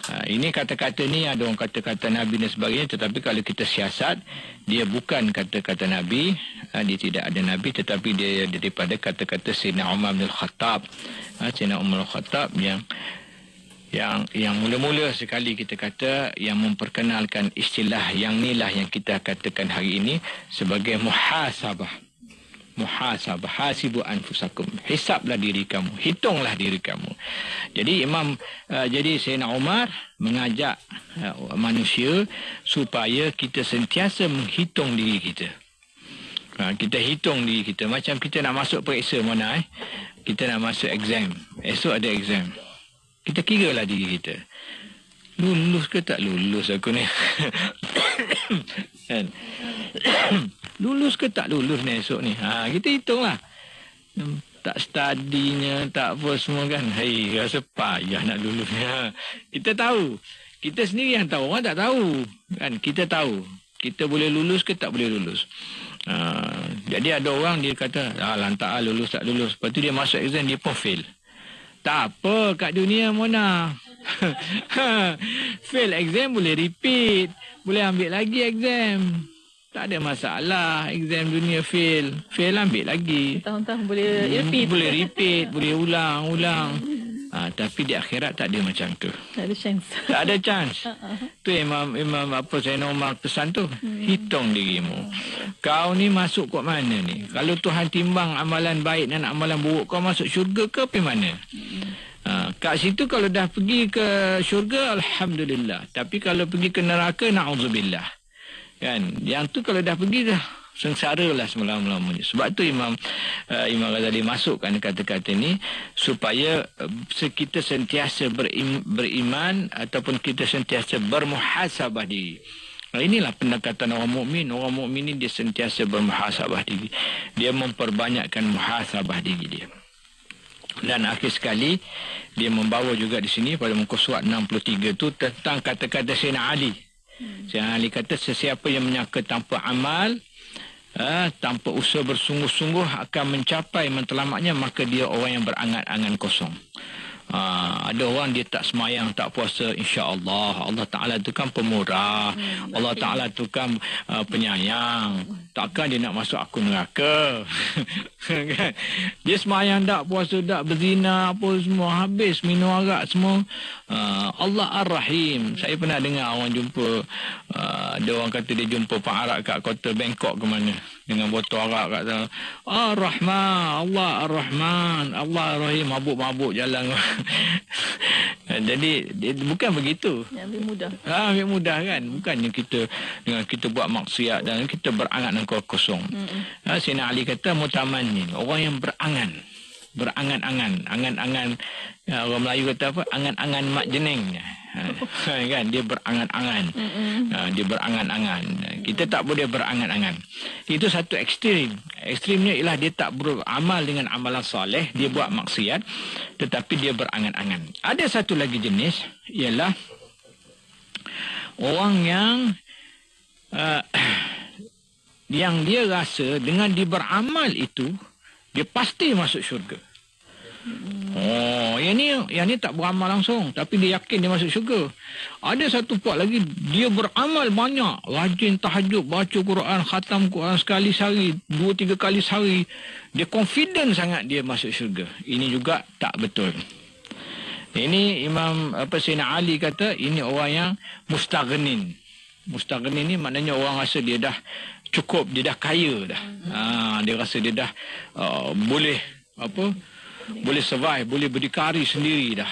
Ini kata-kata ni ada orang kata-kata Nabi dan sebagainya, tetapi kalau kita siasat, dia bukan kata-kata Nabi, dia tidak ada Nabi, tetapi dia daripada kata-kata Sayyidina Umar bin Khattab. Sayyidina Umar bin Khattab yang mula-mula sekali kita kata, yang memperkenalkan istilah yang inilah yang kita katakan hari ini sebagai muhasabah. Hasibu anfusakum, hisablah diri kamu, hitunglah diri kamu. Jadi Sayyidina Umar mengajak manusia supaya kita sentiasa menghitung diri kita. Kita hitung diri kita, macam kita nak masuk periksa mana kita nak masuk exam, esok ada exam, kita kiralah diri kita, lulus ke tak lulus aku ni. Kan? Lulus ke tak lulus ni esok ni. Kita hitunglah. Tak studinya, tak apa semua kan. Rasa payah nak lulus ni. Kita tahu. Kita sendiri yang tahu. Orang tak tahu. Kan? Kita tahu. Kita boleh lulus ke tak boleh lulus. Jadi ada orang dia kata, lantak lulus tak lulus. Lepas tu dia masuk exam, dia pun fail. Tak apa kat dunia Mona. Fail exam boleh repeat. Boleh ambil lagi exam. Tak ada masalah. Exam dunia fail ambil lagi. Tahun-tahun boleh repeat. Boleh repeat, boleh ulang. Tapi di akhirat tak ada macam tu. Tak ada chance. Tak ada chance. Tu Imam apa Sayyidina Umar pesan tu. Hitung dirimu. Kau ni masuk kat mana ni? Kalau Tuhan timbang amalan baik dan amalan buruk, kau masuk syurga ke pergi mana? Kat situ kalau dah pergi ke syurga, alhamdulillah. Tapi kalau pergi ke neraka, na'udzubillah. Kan? Yang tu kalau dah pergi dah sengsara lah selama-lamanya. Sebab tu Imam Ghazali masukkan kata-kata ni supaya kita sentiasa beriman ataupun kita sentiasa bermuhasabah diri. Inilah pendekatan orang mukmin. Orang mukmin ni dia sentiasa bermuhasabah diri. Dia memperbanyakkan muhasabah diri dia. Dan akhir sekali dia membawa juga di sini pada muka surat 63 tu tentang kata-kata Sayyidina Ali. Sayyidina Ali kata sesiapa yang menyangka tanpa amal, tanpa usaha bersungguh-sungguh akan mencapai mentelamaknya, maka dia orang yang berangan-angan kosong. Ada orang dia tak semayang, tak puasa, insya-Allah Allah Taala tu kan pemurah, Allah Taala tu kan penyayang. Takkan dia nak masuk aku neraka. Kan? Dia semayang tak, puasa tak, berzina apa semua, habis minum arak semua. Allah Ar-Rahim. Saya pernah dengar orang jumpa, ada orang kata dia jumpa pak arak kat kota Bangkok ke mana dengan botol arak kat sana. Ar-Rahman, Allah Ar-Rahman, Allah Ar-Rahim, mabuk-mabuk jalan. Jadi bukan begitu. Lebih mudah. Lebih mudah kan. Bukannya kita dengan kita buat maksiat dan kita berangan kosong. Sayyidina Ali kata mutamannin, orang yang berangan-angan, angan-angan, orang Melayu kata apa? Angan-angan mak jeneng. Kan dia berangan-angan. Dia berangan-angan. Kita tak boleh berangan-angan. Itu satu ekstrim. Ekstrimnya ialah dia tak beramal dengan amalan soleh, dia buat maksiat tetapi dia berangan-angan. Ada satu lagi jenis ialah orang yang dia rasa dengan dia beramal itu dia pasti masuk syurga. Yang ni tak beramal langsung tapi dia yakin dia masuk syurga. Ada satu puak lagi, dia beramal banyak, rajin tahajud, baca Quran, khatam Quran sekali sehari, 2-3 kali sehari. Dia confident sangat dia masuk syurga. Ini juga tak betul. Ini Imam Sayyidina Ali kata ini orang yang mustaghnin. Mustaghnin ni maknanya orang rasa dia dah cukup, dia dah kaya dah. Dia rasa dia dah boleh survive, boleh berdikari sendiri dah.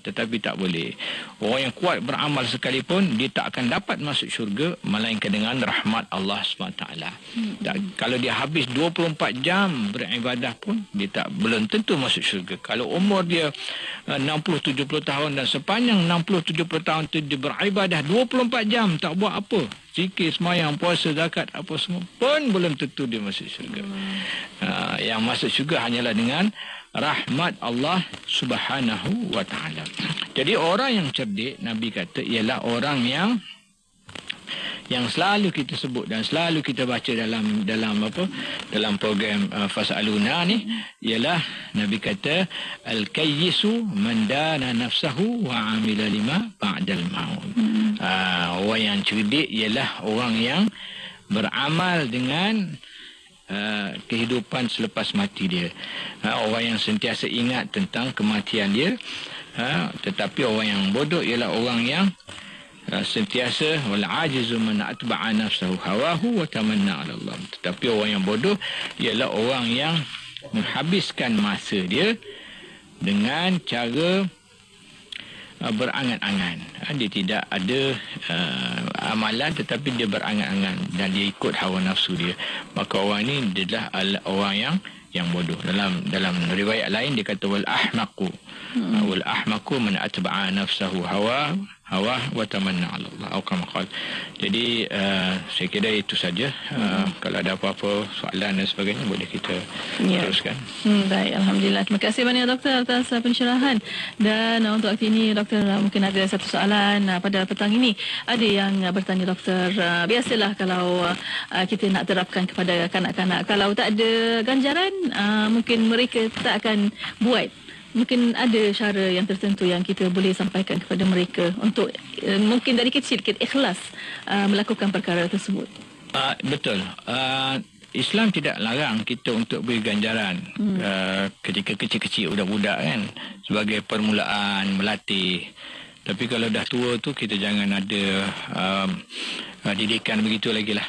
Tetapi tak boleh. Orang yang kuat beramal sekalipun dia tak akan dapat masuk syurga melainkan dengan rahmat Allah SWT. Kalau dia habis 24 jam beribadah pun dia belum tentu masuk syurga. Kalau umur dia 60-70 tahun dan sepanjang 60-70 tahun tu dia beribadah 24 jam tak buat apa, zikir, semayang, puasa, zakat apa semua pun belum tentu dia masuk syurga. Yang masuk syurga hanyalah dengan rahmat Allah Subhanahu wa taala. Jadi orang yang cerdik, Nabi kata, ialah orang yang selalu kita sebut dan selalu kita baca dalam program Fas'aluna ni, ialah Nabi kata al-kayyisu man dana nafsahu wa amila lima ba'dal maut. Orang yang cerdik ialah orang yang beramal dengan kehidupan selepas mati dia. Orang yang sentiasa ingat tentang kematian dia. Tetapi orang yang bodoh ialah orang yang sentiasa wal ajizu man atba'a nafsahu hawahu wa tamanna 'ala Allah. Tetapi orang yang bodoh ialah orang yang menghabiskan masa dia dengan cara berangan-angan. Dia tidak ada amalan tetapi dia berangan-angan dan dia ikut hawa nafsu dia. Maka orang ini adalah orang yang bodoh. Dalam riwayat lain dia kata wal ahmaqu man atba'a nafsahu hawa wa tamanna 'ala Allah atau kama qala. Jadi saya kira itu saja. Kalau ada apa-apa soalan dan sebagainya boleh kita teruskan. Baik, alhamdulillah. Terima kasih banyak doktor atas pencerahan. Dan untuk waktu ini doktor mungkin ada satu soalan pada petang ini. Ada yang bertanya doktor, biasalah kalau kita nak terapkan kepada kanak-kanak, kalau tak ada ganjaran mungkin mereka tak akan buat. Mungkin ada cara yang tertentu yang kita boleh sampaikan kepada mereka untuk mungkin dari kecil kita ikhlas melakukan perkara tersebut. Betul. Islam tidak larang kita untuk beri ganjaran ketika kecil-kecil budak-budak kan, sebagai permulaan melatih. Tapi kalau dah tua tu kita jangan ada didikan begitu lagi lah.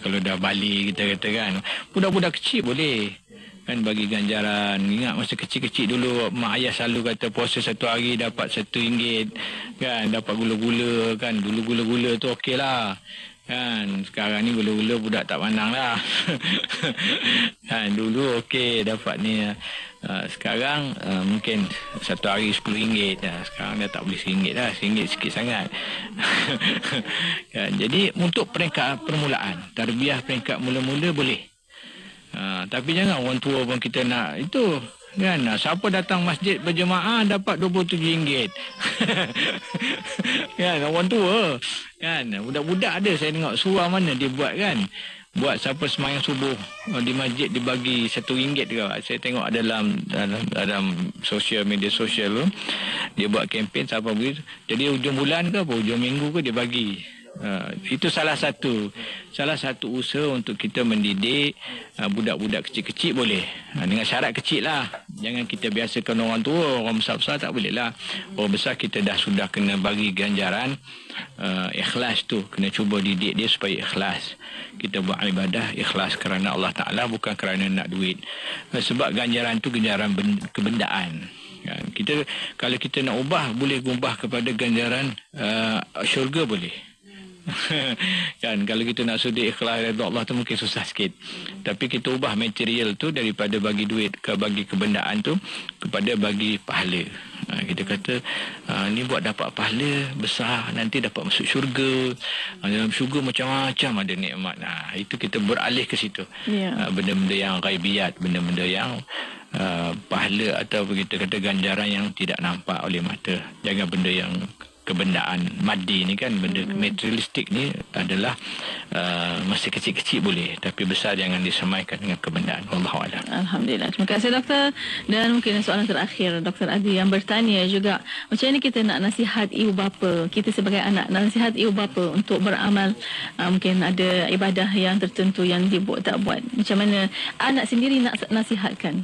Kalau dah balik kita kata kan, budak-budak kecil boleh kan bagi ganjaran. Ingat masa kecil-kecil dulu mak ayah selalu kata puasa satu hari dapat RM1 kan, dapat gula-gula kan. Dulu gula-gula tu okey lah kan. Sekarang ni gula-gula budak tak pandang lah. Kan dulu okey dapat ni. Sekarang mungkin satu hari RM10. Sekarang dah tak boleh RM1 lah. RM1 sikit sangat. Kan, jadi untuk peringkat permulaan, tarbiyah peringkat mula-mula boleh. Tapi jangan orang tua pun kita nak itu kan. Siapa datang masjid berjemaah dapat RM27. Kan orang tua kan. Budak-budak ada saya tengok surau mana dia buat kan. Buat siapa semayang subuh di masjid dibagi RM1 ke. Saya tengok dalam sosial media sosial tu. Dia buat kempen siapa begitu. Jadi hujung bulan ke apa hujung minggu ke dia bagi. Itu salah satu usaha untuk kita mendidik budak-budak kecil-kecil boleh. Dengan syarat kecil lah. Jangan kita biasakan orang tua, orang besar-besar tak boleh lah. Orang besar kita sudah kena bagi ganjaran ikhlas tu. Kena cuba didik dia supaya ikhlas. Kita buat ibadah ikhlas kerana Allah Ta'ala, bukan kerana nak duit. Sebab ganjaran tu ganjaran kebendaan. Kita kalau kita nak ubah, boleh ubah kepada ganjaran syurga boleh. Kan kalau kita nak sudi ikhlas redha Allah tu mungkin susah sikit. Tapi kita ubah material tu daripada bagi duit ke bagi kebendaan tu kepada bagi pahala. Kita kata ni buat dapat pahala besar, nanti dapat masuk syurga. Dalam syurga macam-macam ada nikmat. Itu kita beralih ke situ. Benda-benda yang ghaibiyat, benda-benda yang pahala atau kita kata ganjaran yang tidak nampak oleh mata. Jangan benda yang kebendaan maddi ni kan, benda materialistik ni adalah masih kecil-kecil boleh, tapi besar jangan disemaikan dengan kebendaan. Wallahualam. Alhamdulillah. Terima kasih doktor. Dan mungkin soalan terakhir Dr. Adi yang bertanya juga, macam mana kita nak nasihat ibu bapa, kita sebagai anak nasihat ibu bapa untuk beramal, mungkin ada ibadah yang tertentu yang dibuat tak buat, macam mana anak sendiri nak nasihatkan?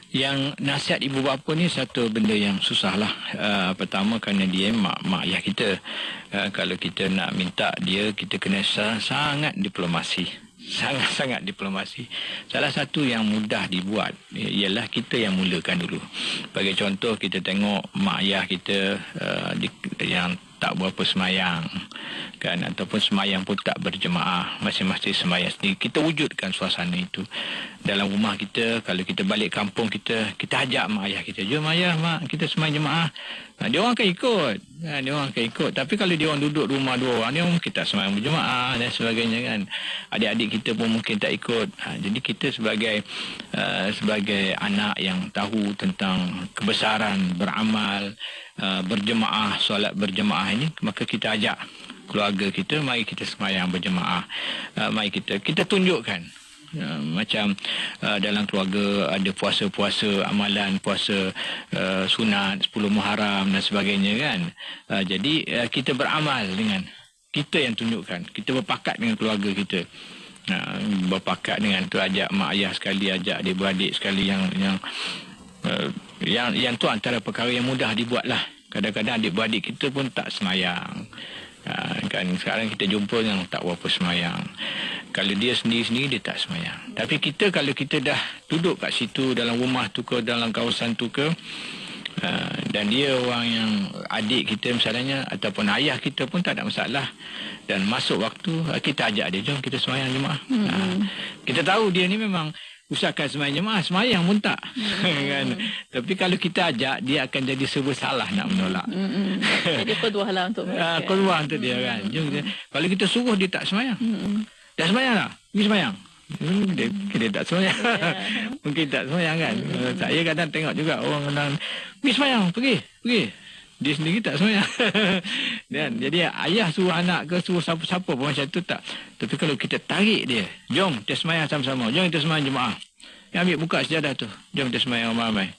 Yang nasihat ibu bapa ni satu benda yang susah lah. Pertama kerana dia mak ayah kita. Kalau kita nak minta dia, kita kena sangat diplomasi. Sangat-sangat diplomasi. Salah satu yang mudah dibuat ialah kita yang mulakan dulu. Bagi contoh, kita tengok mak ayah kita yang tak berapa semayang kan, ataupun semayang pun tak berjemaah, masing-masing semayang sendiri. Kita wujudkan suasana itu dalam rumah kita. Kalau kita balik kampung kita ajak mak ayah kita, jom ayah mak kita semayang jemaah. Dia orang akan ikut. Tapi kalau dia orang duduk rumah dua orang, dia orang mungkin tak semayang berjemaah dan sebagainya kan. Adik-adik kita pun mungkin tak ikut. Jadi kita sebagai anak yang tahu tentang kebesaran beramal, berjemaah, solat berjemaah ini, maka kita ajak keluarga kita, mari kita semayang berjemaah. Mari kita tunjukkan. Macam dalam keluarga ada puasa-puasa amalan, puasa sunat 10 Muharram dan sebagainya kan. Jadi kita beramal dengan kita yang tunjukkan. Kita berpakat dengan keluarga kita. Berpakat dengan tu, ajak mak ayah sekali, ajak adik-beradik sekali yang tu antara perkara yang mudah dibuat lah. Kadang-kadang adik-beradik kita pun tak semayang. Kan sekarang kita jumpa yang tak berapa semayang. Kalau dia sendiri-sendiri dia tak semayang. Tapi kita kalau kita dah duduk kat situ dalam rumah tu ke dalam kawasan tu ke, dan dia orang yang adik kita misalnya ataupun ayah kita pun tak ada masalah, dan masuk waktu kita ajak dia, jom kita semayang jemaah. Kita tahu dia ni memang usahakan semayang jemaah, semayang pun tak. Kan? Tapi kalau kita ajak, dia akan jadi serba salah nak menolak. Jadi qudwah lah untuk mereka. Qudwah untuk dia kan. Kalau kita suruh dia tak semayang. Dah semayang tak? Pergi semayang. Dia tak semayang. Mungkin tak semayang kan. Saya kadang tengok juga orang kadang, pergi semayang, pergi. Dia sendiri tak semayang. Dan jadi ayah suruh anak ke suruh siapa-siapa pun macam tu tak. Tapi kalau kita tarik dia, jom kita semayang sama-sama, jom kita semayang jemaah. Yang ambil buka sejadah tu, jom kita semayang ramai-ramai.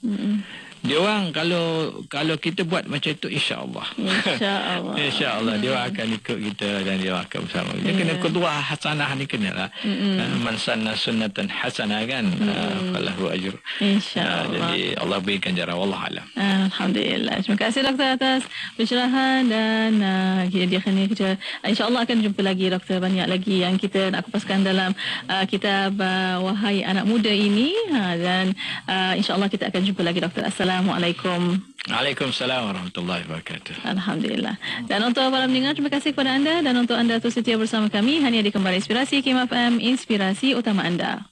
Dia orang kalau kita buat macam itu, insya-Allah. Insya-Allah. Insya-Allah dia orang akan ikut kita dan dia orang akan bersama. Dia kena qudwah hasanah ni kenalah. Man sanna sunnatan hasanah kan, falahu ajr. Insya-Allah. Jadi Allah berikan jarak, wallahu alam. Alhamdulillah. Terima kasih doktor atas pencerahan dan dia kena kita insya-Allah akan jumpa lagi doktor, banyak lagi yang kita nak kupaskan dalam kitab Wahai Anak Muda ini dan insya-Allah kita akan jumpa lagi doktor. Assalamualaikum. Waalaikumsalam warahmatullahi wabarakatuh. Alhamdulillah. Dan untuk para pendengar, terima kasih kepada anda dan untuk anda terus setia bersama kami hanya di Kembali Inspirasi KIM FM, inspirasi utama anda.